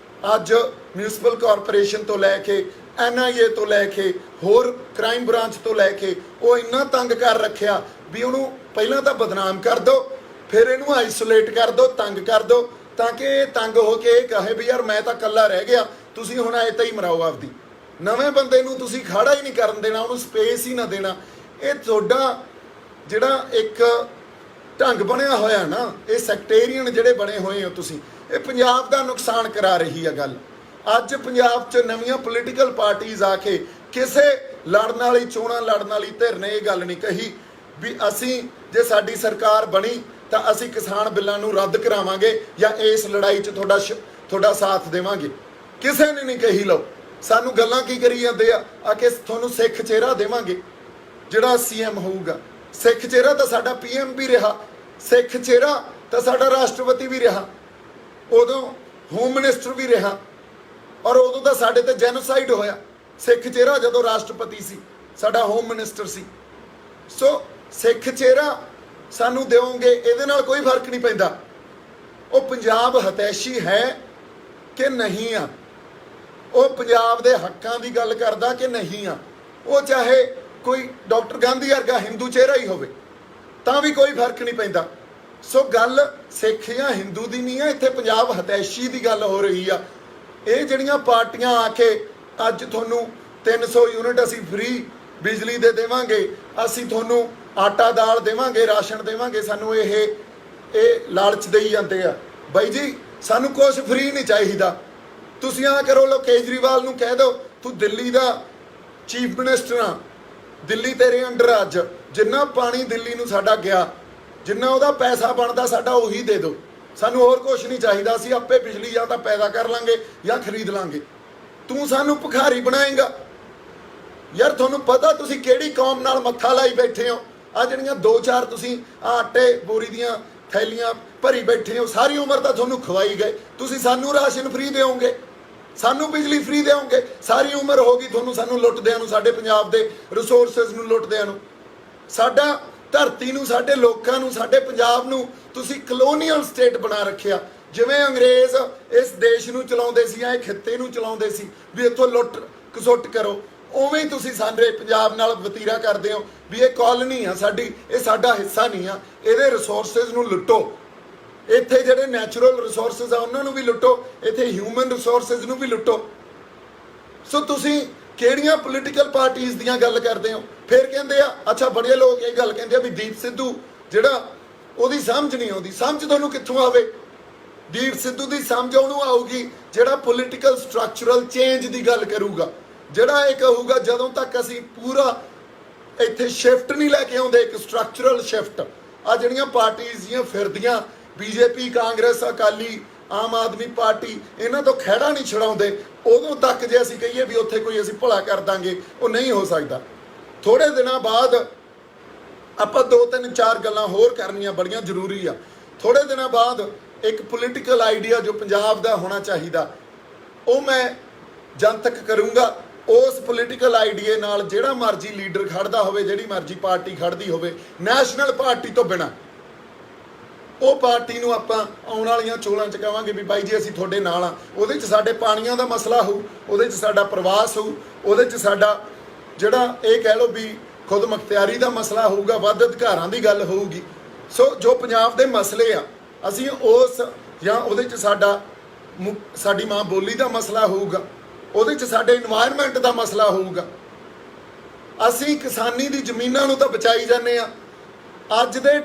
ਅੱਜ ਮਿਊਨਿਸਪਲ ਕਾਰਪੋਰੇਸ਼ਨ ਤੋਂ ਲੈ ਕੇ NIA ਤੋਂ ਲੈ ਕੇ ਹੋਰ ਕ੍ਰਾਈਮ ਬ੍ਰਾਂਚ ਤੋਂ ਲੈ ਕੇ ਉਹ ਇੰਨਾ ਤੰਗ ਕਰ ਰੱਖਿਆ ਵੀ ਉਹਨੂੰ ਪਹਿਲਾਂ ਤਾਂ ਬਦਨਾਮ ਕਰ ਦਿਓ, ਫਿਰ ਇਹਨੂੰ ਆਈਸੋਲੇਟ ਕਰ ਦਿਓ, ਤੰਗ ਕਰ ਦਿਓ, ਤਾਂ ਕਿ ਇਹ ਤੰਗ ਹੋ ਕੇ ਇਹ ਕਹੇ ਵੀ ਯਾਰ ਮੈਂ ਤਾਂ ਇਕੱਲਾ ਰਹਿ ਗਿਆ, ਤੁਸੀਂ ਹੁਣ ਐ ਤਾਂ ਹੀ ਮਰਾਓ ਆਪਦੀ। ਨਵੇਂ ਬੰਦੇ ਨੂੰ ਤੁਸੀਂ ਖੜਾ ਹੀ ਨਹੀਂ ਕਰਨ ਦੇਣਾ, ਉਹਨੂੰ ਸਪੇਸ ਹੀ ਨਾ ਦੇਣਾ। ਇਹ ਤੁਹਾਡਾ ਜਿਹੜਾ ਇੱਕ ਢੰਗ ਬਣਿਆ ਹੋਇਆ ਨਾ, ਇਹ ਸੈਕਟੇਰੀਅਨ ਜਿਹੜੇ ਬਣੇ ਹੋਏ ਹੋ ਤੁਸੀਂ, ਇਹ ਪੰਜਾਬ ਦਾ ਨੁਕਸਾਨ ਕਰਾ ਰਹੀ ਹੈ ਗੱਲ। ਅੱਜ ਪੰਜਾਬ 'ਚ ਨਵੀਆਂ ਪੋਲੀਟੀਕਲ ਪਾਰਟੀਆਂ ਆ ਕੇ ਕਿਸੇ ਲੜਨ ਵਾਲੀ, ਚੋਣਾਂ ਲੜਨ ਵਾਲੀ ਧਿਰ ਨੇ ਇਹ ਗੱਲ ਨਹੀਂ ਕਹੀ ਵੀ ਅਸੀਂ ਜੇ ਸਾਡੀ ਸਰਕਾਰ ਬਣੀ ਤਾਂ ਅਸੀਂ ਕਿਸਾਨ ਬਿੱਲਾਂ ਨੂੰ ਰੱਦ ਕਰਾਵਾਂਗੇ ਜਾਂ ਇਸ ਲੜਾਈ 'ਚ ਤੁਹਾਡਾ ਸਾਥ ਦੇਵਾਂਗੇ। ਕਿਸੇ ਨੇ ਨਹੀਂ ਕਹੀ। ਲਓ ਸਾਨੂੰ ਗੱਲਾਂ ਕੀ ਕਰੀ ਜਾਂਦੇ ਆ ਕਿ ਤੁਹਾਨੂੰ ਸਿੱਖ ਚਿਹਰਾ ਦੇਵਾਂਗੇ ਜਿਹੜਾ CM ਹੋਊਗਾ। ਸਿੱਖ ਚਿਹਰਾ ਤਾਂ ਸਾਡਾ PM ਵੀ ਰਿਹਾ, ਸਿੱਖ ਚਿਹਰਾ ਤਾਂ ਸਾਡਾ ਰਾਸ਼ਟਰਪਤੀ ਵੀ ਰਿਹਾ, ਉਦੋਂ ਹੋਮ ਮਿਨਿਸਟਰ ਵੀ ਰਿਹਾ, ਔਰ ਉਦੋਂ ਤਾਂ ਸਾਡੇ ਤੇ ਜੈਨੋਸਾਈਡ ਹੋਇਆ। ਸਿੱਖ ਚਿਹਰਾ ਜਦੋਂ ਰਾਸ਼ਟਰਪਤੀ ਸੀ, ਸਾਡਾ ਹੋਮ ਮਿਨਿਸਟਰ ਸੀ। ਸੋ ਸਿੱਖ ਚਿਹਰਾ ਸਾਨੂੰ ਦਿਓਗੇ, ਇਹਦੇ ਨਾਲ ਕੋਈ ਫਰਕ ਨਹੀਂ ਪੈਂਦਾ। ਉਹ ਪੰਜਾਬ ਹਤੈਸ਼ੀ ਹੈ ਕਿ ਨਹੀਂ ਆ, ਉਹ ਪੰਜਾਬ ਦੇ ਹੱਕਾਂ ਦੀ ਗੱਲ ਕਰਦਾ ਕਿ ਨਹੀਂ ਆ। ਉਹ ਚਾਹੇ ਕੋਈ ਡਾਕਟਰ ਗਾਂਧੀ ਵਰਗਾ ਹਿੰਦੂ ਚਿਹਰਾ ਹੀ ਹੋਵੇ ਤਾਂ ਵੀ ਕੋਈ ਫਰਕ ਨਹੀਂ ਪੈਂਦਾ। ਸੋ ਗੱਲ ਸਿੱਖ ਜਾਂ ਹਿੰਦੂ ਦੀ ਨਹੀਂ ਆ, ਇੱਥੇ ਪੰਜਾਬ ਹਤੈਸ਼ੀ ਦੀ ਗੱਲ ਹੋ ਰਹੀ ਆ। ਇਹ ਜਿਹੜੀਆਂ ਪਾਰਟੀਆਂ ਆ ਕੇ ਅੱਜ ਤੁਹਾਨੂੰ 300 ਯੂਨਿਟ ਅਸੀਂ ਫ੍ਰੀ ਬਿਜਲੀ ਦੇ ਦੇਵਾਂਗੇ, ਅਸੀਂ ਤੁਹਾਨੂੰ ਆਟਾ ਦਾਲ ਦੇਵਾਂਗੇ, ਰਾਸ਼ਨ ਦੇਵਾਂਗੇ, ਸਾਨੂੰ ਇਹ ਲਾਲਚ ਦੇਈ ਜਾਂਦੇ ਆ। ਬਾਈ ਜੀ ਸਾਨੂੰ ਕੁਝ ਫ੍ਰੀ ਨਹੀਂ ਚਾਹੀਦਾ। ਤੁਸੀਂ ਆ ਕਰੋ, ਲੋ ਕੇਜਰੀਵਾਲ ਨੂੰ ਕਹਿ ਦਿਓ ਤੂੰ ਦਿੱਲੀ ਦਾ ਚੀਫ ਮਿਨਿਸਟਰ ਆ, ਦਿੱਲੀ ਤੇਰੇ ਅੰਡਰ। ਅੱਜ ਜਿੰਨਾ ਪਾਣੀ ਦਿੱਲੀ ਨੂੰ ਸਾਡਾ ਗਿਆ, ਜਿੰਨਾ ਉਹਦਾ ਪੈਸਾ ਬਣਦਾ ਸਾਡਾ ਉਹੀ ਦੇ ਦਿਓ, ਸਾਨੂੰ ਹੋਰ ਕੁਝ ਨਹੀਂ ਚਾਹੀਦਾ। ਅਸੀਂ ਆਪੇ ਬਿਜਲੀ ਜਾਂ ਤਾਂ ਪੈਦਾ ਕਰ ਲਾਂਗੇ ਜਾਂ ਖਰੀਦ ਲਾਂਗੇ। ਤੂੰ ਸਾਨੂੰ ਭਿਖਾਰੀ ਬਣਾਏਂਗਾ? ਯਾਰ ਤੁਹਾਨੂੰ ਪਤਾ ਤੁਸੀਂ ਕਿਹੜੀ ਕੌਮ ਨਾਲ ਮੱਥਾ ਲਾਈ ਬੈਠੇ ਹੋ? ਆ ਜਿਹੜੀਆਂ 2-4 ਤੁਸੀਂ ਆਟੇ ਬੋਰੀ ਦੀਆਂ ਥੈਲੀਆਂ ਭਰੀ ਬੈਠੇ ਹੋ, ਸਾਰੀ ਉਮਰ ਤਾਂ ਤੁਹਾਨੂੰ ਖਵਾਈ ਗਏ। ਤੁਸੀਂ ਸਾਨੂੰ ਰਾਸ਼ਨ ਫ੍ਰੀ ਦਿਓਗੇ, ਸਾਨੂੰ ਬਿਜਲੀ ਫ੍ਰੀ ਦਿਓਗੇ, ਸਾਰੀ ਉਮਰ ਹੋ ਗਈ ਤੁਹਾਨੂੰ ਸਾਨੂੰ ਲੁੱਟਦਿਆਂ ਨੂੰ, ਸਾਡੇ ਪੰਜਾਬ ਦੇ ਰਿਸੋਰਸਿਸ ਨੂੰ ਲੁੱਟਦਿਆਂ ਨੂੰ। ਸਾਡਾ ਧਰਤੀ ਨੂੰ, ਸਾਡੇ ਲੋਕਾਂ ਨੂੰ, ਸਾਡੇ ਪੰਜਾਬ ਨੂੰ ਤੁਸੀਂ ਕਲੋਨੀਅਲ ਸਟੇਟ ਬਣਾ ਰੱਖਿਆ। ਜਿਵੇਂ ਅੰਗਰੇਜ਼ ਇਸ ਦੇਸ਼ ਨੂੰ ਚਲਾਉਂਦੇ ਸੀ, ਇਹ ਖਿੱਤੇ ਨੂੰ ਚਲਾਉਂਦੇ ਸੀ ਵੀ ਇੱਥੋਂ ਲੁੱਟ ਖਸੁੱਟ ਕਰੋ, ਉਵੇਂ ਹੀ ਤੁਸੀਂ ਸਾਡੇ ਪੰਜਾਬ ਨਾਲ ਵਤੀਰਾ ਕਰਦੇ ਹੋ ਵੀ ਇਹ ਕਾਲੋਨੀ ਆ ਸਾਡੀ, ਇਹ ਸਾਡਾ ਹਿੱਸਾ ਨਹੀਂ ਆ, ਇਹਦੇ ਰਿਸੋਰਸਿਸ ਨੂੰ ਲੁੱਟੋ। ਇੱਥੇ ਜਿਹੜੇ ਨੈਚੁਰਲ ਰਿਸੋਰਸਿਸ ਆ ਉਹਨਾਂ ਨੂੰ ਵੀ ਲੁੱਟੋ, ਇੱਥੇ ਹਿਊਮਨ ਰਿਸੋਰਸਿਸ ਨੂੰ ਵੀ ਲੁੱਟੋ। ਸੋ ਤੁਸੀਂ ਕਿਹੜੀਆਂ ਪੋਲੀਟੀਕਲ ਪਾਰਟੀਆਂ ਦੀਆਂ ਗੱਲ ਕਰਦੇ ਹੋ? ਫਿਰ ਕਹਿੰਦੇ ਆ, ਅੱਛਾ ਬੜੇ ਲੋਕ ਇਹ ਗੱਲ ਕਹਿੰਦੇ ਆ ਵੀ ਦੀਪ ਸਿੱਧੂ ਜਿਹੜਾ ਉਹਦੀ ਸਮਝ ਨਹੀਂ ਆਉਂਦੀ। ਸਮਝ ਤੁਹਾਨੂੰ ਕਿੱਥੋਂ ਆਵੇ? ਦੀਪ ਸਿੱਧੂ ਦੀ ਸਮਝ ਉਹਨੂੰ ਆਊਗੀ ਜਿਹੜਾ ਪੋਲੀਟੀਕਲ ਸਟਰਕਚਰਲ ਚੇਂਜ ਦੀ ਗੱਲ ਕਰੂਗਾ, ਜਿਹੜਾ ਇਹ ਕਹੂਗਾ ਜਦੋਂ ਤੱਕ ਅਸੀਂ ਪੂਰਾ ਇੱਥੇ ਸ਼ਿਫਟ ਨਹੀਂ ਲੈ ਕੇ ਆਉਂਦੇ, ਇੱਕ ਸਟਰਕਚਰਲ ਸ਼ਿਫਟ। ਆ ਜਿਹੜੀਆਂ ਪਾਰਟੀਆਂ ਜੀਆਂ ਫਿਰਦੀਆਂ BJP, ਕਾਂਗਰਸ, ਅਕਾਲੀ, ਆਮ ਆਦਮੀ ਪਾਰਟੀ, ਇਹਨਾਂ ਤੋਂ ਖਹਿੜਾ ਨਹੀਂ ਛਡਾਉਂਦੇ, ਉਦੋਂ ਤੱਕ ਜੇ ਅਸੀਂ ਕਹੀਏ ਵੀ ਉੱਥੇ ਕੋਈ ਅਸੀਂ ਭਲਾ ਕਰ ਦਾਂਗੇ, ਉਹ ਨਹੀਂ ਹੋ ਸਕਦਾ। ਥੋੜੇ ਦਿਨਾਂ ਬਾਅਦ ਆਪਾਂ 2-3-4 ਗੱਲਾਂ ਹੋਰ ਕਰਨੀਆਂ ਬੜੀਆਂ ਜ਼ਰੂਰੀ ਆ। ਥੋੜੇ ਦਿਨਾਂ ਬਾਅਦ ਇੱਕ ਪੋਲੀਟੀਕਲ ਆਈਡੀਆ ਜੋ ਪੰਜਾਬ ਦਾ ਹੋਣਾ ਚਾਹੀਦਾ ਉਹ ਮੈਂ ਜਨਤਕ ਕਰੂੰਗਾ। ਉਸ ਪੋਲੀਟੀਕਲ ਆਈਡੀਏ ਨਾਲ ਜਿਹੜਾ ਮਰਜ਼ੀ ਲੀਡਰ ਖੜਦਾ ਹੋਵੇ, ਜਿਹੜੀ ਮਰਜ਼ੀ ਪਾਰਟੀ ਖੜਦੀ ਹੋਵੇ, ਨੈਸ਼ਨਲ ਪਾਰਟੀ ਤੋਂ ਬਿਨਾਂ, ਉਹ ਪਾਰਟੀ ਨੂੰ ਆਪਾਂ ਆਉਣ ਵਾਲੀਆਂ ਚੋਣਾਂ 'ਚ ਕਹਾਂਗੇ ਵੀ ਬਾਈ ਜੀ ਅਸੀਂ ਤੁਹਾਡੇ ਨਾਲ ਆ। ਉਹਦੇ 'ਚ ਸਾਡੇ ਪਾਣੀਆਂ ਦਾ ਮਸਲਾ ਹੋਊ, ਉਹਦੇ 'ਚ ਸਾਡਾ ਪ੍ਰਵਾਸ ਹੋਊ, ਉਹਦੇ 'ਚ ਸਾਡਾ ਜਿਹੜਾ ਇਹ ਕਹਿ ਲਓ ਵੀ ਖੁਦ ਮੁਖਤਿਆਰੀ ਦਾ ਮਸਲਾ ਹੋਊਗਾ, ਵੱਧ ਅਧਿਕਾਰਾਂ ਦੀ ਗੱਲ ਹੋਊਗੀ। ਸੋ ਜੋ ਪੰਜਾਬ ਦੇ ਮਸਲੇ ਆ ਅਸੀਂ ਉਸ ਜਾਂ ਉਹਦੇ 'ਚ ਸਾਡੀ ਮਾਂ ਬੋਲੀ ਦਾ ਮਸਲਾ ਹੋਊਗਾ, ਉਹਦੇ 'ਚ ਸਾਡੇ ਇਨਵਾਇਰਨਮੈਂਟ ਦਾ ਮਸਲਾ ਹੋਊਗਾ। ਅਸੀਂ ਕਿਸਾਨੀ ਦੀ ਜ਼ਮੀਨਾਂ ਨੂੰ ਤਾਂ ਬਚਾਈ ਜਾਂਦੇ ਆ। ਅੱਜ ਦੇ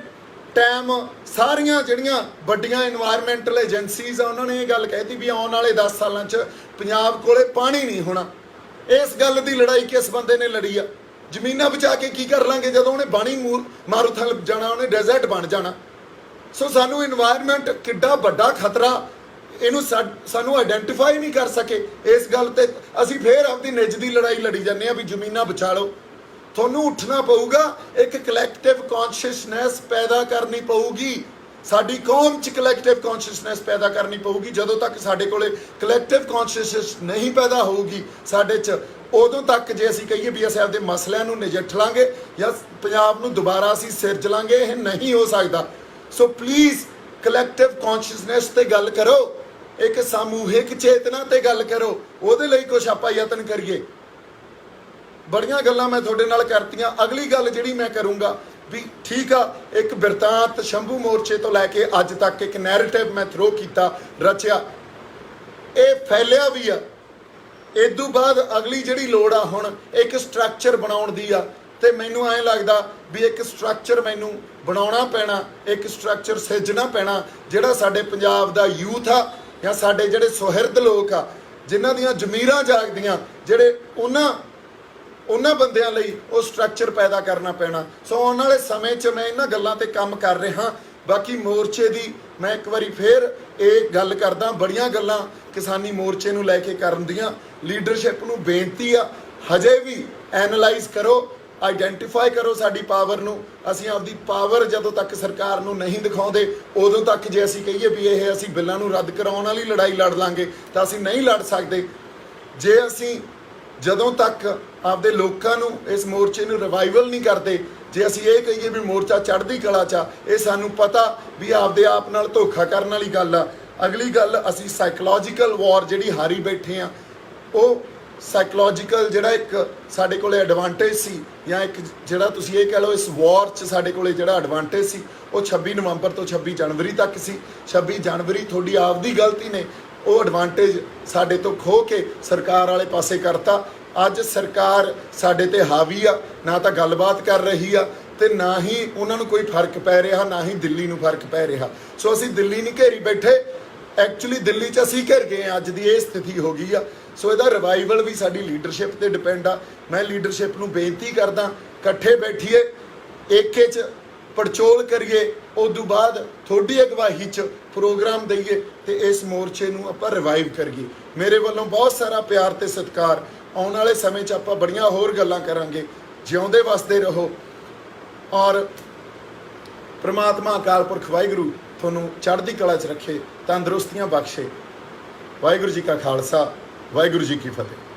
ਟਾਈਮ ਸਾਰੀਆਂ ਜਿਹੜੀਆਂ ਵੱਡੀਆਂ ਇਨਵਾਇਰਨਮੈਂਟਲ ਏਜੰਸੀਜ਼ ਆ ਉਹਨਾਂ ਨੇ ਇਹ ਗੱਲ ਕਹਿਤੀ ਵੀ ਆਉਣ ਵਾਲੇ 10 ਸਾਲਾਂ 'ਚ ਪੰਜਾਬ ਕੋਲੇ ਪਾਣੀ ਨਹੀਂ ਹੋਣਾ। ਇਸ ਗੱਲ ਦੀ ਲੜਾਈ ਕਿਸ ਬੰਦੇ ਨੇ ਲੜੀ ਆ? ਜ਼ਮੀਨਾਂ ਬਚਾ ਕੇ ਕੀ ਕਰ ਲਾਂਗੇ ਜਦੋਂ ਉਹਨੇ ਬਾਣੀ ਮਾਰੂਥਲ ਜਾਣਾ, ਉਹਨੇ ਡੈਜ਼ਰਟ ਬਣ ਜਾਣਾ। ਸੋ ਸਾਨੂੰ ਇਨਵਾਇਰਨਮੈਂਟ ਕਿੱਡਾ ਵੱਡਾ ਖਤਰਾ, ਇਹਨੂੰ ਸਾਨੂੰ ਆਇਡੈਂਟੀਫਾਈ ਨਹੀਂ ਕਰ ਸਕੇ। ਇਸ ਗੱਲ ਤੇ ਅਸੀਂ ਫੇਰ ਆਪਣੀ ਨਿੱਜ ਦੀ ਲੜਾਈ ਲੜੀ ਜਾਂਦੇ ਆ ਵੀ ਜ਼ਮੀਨਾਂ ਬਚਾ ਲਓ। ਤੁਹਾਨੂੰ ਉੱਠਣਾ ਪਊਗਾ, ਇੱਕ ਕਲੈਕਟਿਵ ਕੌਨਸ਼ੀਅਸਨੈਸ ਪੈਦਾ ਕਰਨੀ ਪਊਗੀ। ਸਾਡੀ ਕੌਮ 'ਚ ਕਲੈਕਟਿਵ ਕੌਨਸ਼ੀਅਸਨੈਸ ਪੈਦਾ ਕਰਨੀ ਪਊਗੀ। ਜਦੋਂ ਤੱਕ ਸਾਡੇ ਕੋਲੇ ਕਲੈਕਟਿਵ ਕੌਨਸ਼ੀਅਸਨੈਸ ਨਹੀਂ ਪੈਦਾ ਹੋਊਗੀ ਸਾਡੇ 'ਚ, ਉਦੋਂ ਤੱਕ ਜੇ ਅਸੀਂ ਕਹੀਏ ਵੀ ਅਸੀਂ ਆਪਦੇ ਮਸਲਿਆਂ ਨੂੰ ਨਜਿੱਠ ਲਾਂਗੇ ਜਾਂ ਪੰਜਾਬ ਨੂੰ ਦੁਬਾਰਾ ਅਸੀਂ ਸਿਰਜ ਲਾਂਗੇ, ਇਹ ਨਹੀਂ ਹੋ ਸਕਦਾ। ਸੋ ਪਲੀਜ਼ ਕਲੈਕਟਿਵ ਕੌਨਸ਼ੀਅਸਨੈਸ ਤੇ ਗੱਲ ਕਰੋ। ਇੱਕ ਸਮੂਹਿਕ ਚੇਤਨਾ ਤੇ ਗੱਲ ਕਰੋ, ਉਹਦੇ ਲਈ ਕੁਛ ਆਪਾਂ ਯਤਨ ਕਰੀਏ। ਬੜੀਆਂ ਗੱਲਾਂ ਮੈਂ ਤੁਹਾਡੇ ਨਾਲ ਕਰਤੀਆਂ। ਅਗਲੀ ਗੱਲ ਜਿਹੜੀ ਮੈਂ ਕਰੂੰਗਾ ਵੀ ਠੀਕ ਆ, ਇੱਕ ਬਿਰਤਾਂਤ ਸ਼ੰਭੂ ਮੋਰਚੇ ਤੋਂ ਲੈ ਕੇ ਅੱਜ ਤੱਕ ਇੱਕ ਨੈਰੇਟਿਵ ਮੈਂ ਥਰੋ ਕੀਤਾ, ਰਚਿਆ, ਇਹ ਫੈਲਿਆ ਵੀ ਆ। ਇਦੋਂ ਬਾਅਦ ਅਗਲੀ ਜਿਹੜੀ ਲੋੜ ਆ ਹੁਣ ਇੱਕ ਸਟਰਕਚਰ ਬਣਾਉਣ ਦੀ ਆ, ਤੇ ਮੈਨੂੰ ਐਂ ਲੱਗਦਾ ਵੀ ਇੱਕ ਸਟਰਕਚਰ ਮੈਨੂੰ ਬਣਾਉਣਾ ਪੈਣਾ, ਇੱਕ ਸਟਰਕਚਰ ਸਿਰਜਣਾ ਪੈਣਾ ਜਿਹੜਾ ਸਾਡੇ ਪੰਜਾਬ ਦਾ ਯੂਥ ਆ ਜਾਂ ਸਾਡੇ ਜਿਹੜੇ ਸੁਹਿਰਦ ਲੋਕ ਆ ਜਿਨ੍ਹਾਂ ਦੀਆਂ ਜ਼ਮੀਰਾਂ ਜਾਗਦੀਆਂ, ਜਿਹੜੇ ਉਹਨਾਂ ਬੰਦਿਆਂ ਲਈ ਉਹ ਸਟਰਕਚਰ ਪੈਦਾ ਕਰਨਾ ਪੈਣਾ। ਸੋ ਆਉਣ ਵਾਲੇ ਸਮੇਂ 'ਚ ਮੈਂ ਇਹਨਾਂ ਗੱਲਾਂ ਤੇ ਕੰਮ ਕਰ ਰਿਹਾ। ਬਾਕੀ ਮੋਰਚੇ ਦੀ ਮੈਂ ਇੱਕ ਵਾਰੀ ਫੇਰ ਇਹ ਗੱਲ ਕਰਦਾ, ਬੜੀਆਂ ਗੱਲਾਂ ਕਿਸਾਨੀ ਮੋਰਚੇ ਨੂੰ ਲੈ ਕੇ ਕਰਨ ਦੀਆਂ। ਲੀਡਰਸ਼ਿਪ ਨੂੰ ਬੇਨਤੀ ਆ, ਹਜੇ ਵੀ ਐਨਲਾਈਜ਼ ਕਰੋ, ਆਈਡੈਂਟੀਫਾਈ ਕਰੋ ਸਾਡੀ ਪਾਵਰ ਨੂੰ। ਅਸੀਂ ਆਪਦੀ ਪਾਵਰ ਜਦੋਂ ਤੱਕ ਸਰਕਾਰ ਨੂੰ ਨਹੀਂ ਦਿਖਾਉਂਦੇ, ਉਦੋਂ ਤੱਕ ਜੇ ਅਸੀਂ ਕਹੀਏ ਵੀ ਇਹ ਅਸੀਂ ਬਿੱਲਾਂ ਨੂੰ ਰੱਦ ਕਰਾਉਣ ਵਾਲੀ ਲੜਾਈ ਲੜ ਲਾਂਗੇ ਤਾਂ ਅਸੀਂ ਨਹੀਂ ਲੜ ਸਕਦੇ। ਜੇ ਅਸੀਂ ਜਦੋਂ ਤੱਕ ਆਪਦੇ ਲੋਕਾਂ ਨੂੰ ਇਸ ਮੋਰਚੇ ਨੂੰ ਰਿਵਾਈਵਲ ਨਹੀਂ ਕਰਦੇ, ਜੇ ਅਸੀਂ ਇਹ ਕਹੀਏ ਵੀ ਮੋਰਚਾ ਚੜ੍ਹਦੀ ਕਲਾ 'ਚ ਆ, ਇਹ ਸਾਨੂੰ ਪਤਾ ਵੀ ਆਪਦੇ ਆਪ ਨਾਲ ਧੋਖਾ ਕਰਨ ਵਾਲੀ ਗੱਲ ਆ। ਅਗਲੀ ਗੱਲ, ਅਸੀਂ ਸਾਈਕੋਲੋਜੀਕਲ ਵਾਰ ਜਿਹੜੀ ਹਾਰੀ ਬੈਠੇ ਆ, ਉਹ ਸਾਈਕੋਲੋਜੀਕਲ ਜਿਹੜਾ ਇੱਕ ਸਾਡੇ ਕੋਲੇ ਐਡਵਾਂਟੇਜ ਸੀ, ਜਾਂ ਇੱਕ ਜਿਹੜਾ ਤੁਸੀਂ ਇਹ ਕਹਿ ਲਓ ਇਸ ਵਾਰ 'ਚ ਸਾਡੇ ਕੋਲੇ ਜਿਹੜਾ ਐਡਵਾਂਟੇਜ ਸੀ, ਉਹ 26 ਨਵੰਬਰ ਤੋਂ 26 ਜਨਵਰੀ ਤੱਕ ਸੀ। 26 ਜਨਵਰੀ ਤੁਹਾਡੀ ਆਪਦੀ ਗਲਤੀ ਨੇ ਉਹ ਐਡਵਾਂਟੇਜ ਸਾਡੇ ਤੋਂ ਖੋਹ ਕੇ ਸਰਕਾਰ ਵਾਲੇ ਪਾਸੇ ਕਰਤਾ। ਅੱਜ ਸਰਕਾਰ ਸਾਡੇ ਤੇ ਹਾਵੀ ਆ, ਨਾ ਤਾਂ ਗੱਲਬਾਤ ਕਰ ਰਹੀ ਆ ਤੇ ਨਾ ਹੀ ਉਹਨਾਂ ਨੂੰ ਕੋਈ ਫਰਕ ਪੈ ਰਿਹਾ, ਨਾ ਹੀ ਦਿੱਲੀ ਨੂੰ ਫਰਕ ਪੈ ਰਿਹਾ। ਸੋ ਅਸੀਂ ਦਿੱਲੀ ਨਹੀਂ ਘੇਰੀ ਬੈਠੇ, ਐਕਚੁਅਲੀ ਦਿੱਲੀ 'ਚ ਅਸੀਂ ਘਿਰ ਗਏ ਹਾਂ। ਅੱਜ ਦੀ ਇਹ ਸਥਿਤੀ ਹੋ ਗਈ ਆ। ਸੋ ਇਹਦਾ ਰਿਵਾਈਵਲ ਵੀ ਸਾਡੀ ਲੀਡਰਸ਼ਿਪ ਤੇ ਡਿਪੈਂਡ ਆ। ਮੈਂ ਲੀਡਰਸ਼ਿਪ ਨੂੰ ਬੇਨਤੀ ਕਰਦਾ, ਇਕੱਠੇ ਬੈਠੀਏ, ਏਕੇ 'ਚ ਪੜਚੋਲ ਕਰੀਏ, ਉਦੋਂ ਬਾਅਦ ਤੁਹਾਡੀ ਅਗਵਾਈ 'ਚ ਪ੍ਰੋਗਰਾਮ ਦਈਏ ਤੇ ਇਸ ਮੋਰਚੇ ਨੂੰ ਆਪਾਂ ਰਿਵਾਈਵ ਕਰੀਏ। ਮੇਰੇ ਵੱਲੋਂ ਬਹੁਤ ਸਾਰਾ ਪਿਆਰ ਤੇ ਸਤਿਕਾਰ। ਆਉਣ ਵਾਲੇ ਸਮੇਂ 'ਚ ਆਪਾਂ ਬੜੀਆਂ ਹੋਰ ਗੱਲਾਂ ਕਰਾਂਗੇ। ਜਿਉਂਦੇ ਵਸਦੇ ਰਹੋ, ਔਰ ਪ੍ਰਮਾਤਮਾ ਅਕਾਲ ਪੁਰਖ ਵਾਹਿਗੁਰੂ ਤੁਹਾਨੂੰ ਚੜ੍ਹਦੀ ਕਲਾ 'ਚ ਰੱਖੇ, ਤੰਦਰੁਸਤੀਆਂ ਬਖਸ਼ੇ। ਵਾਹਿਗੁਰੂ ਜੀ ਕਾ ਖਾਲਸਾ, ਵਾਹਿਗੁਰੂ ਜੀ ਕੀ ਫਤਿਹ।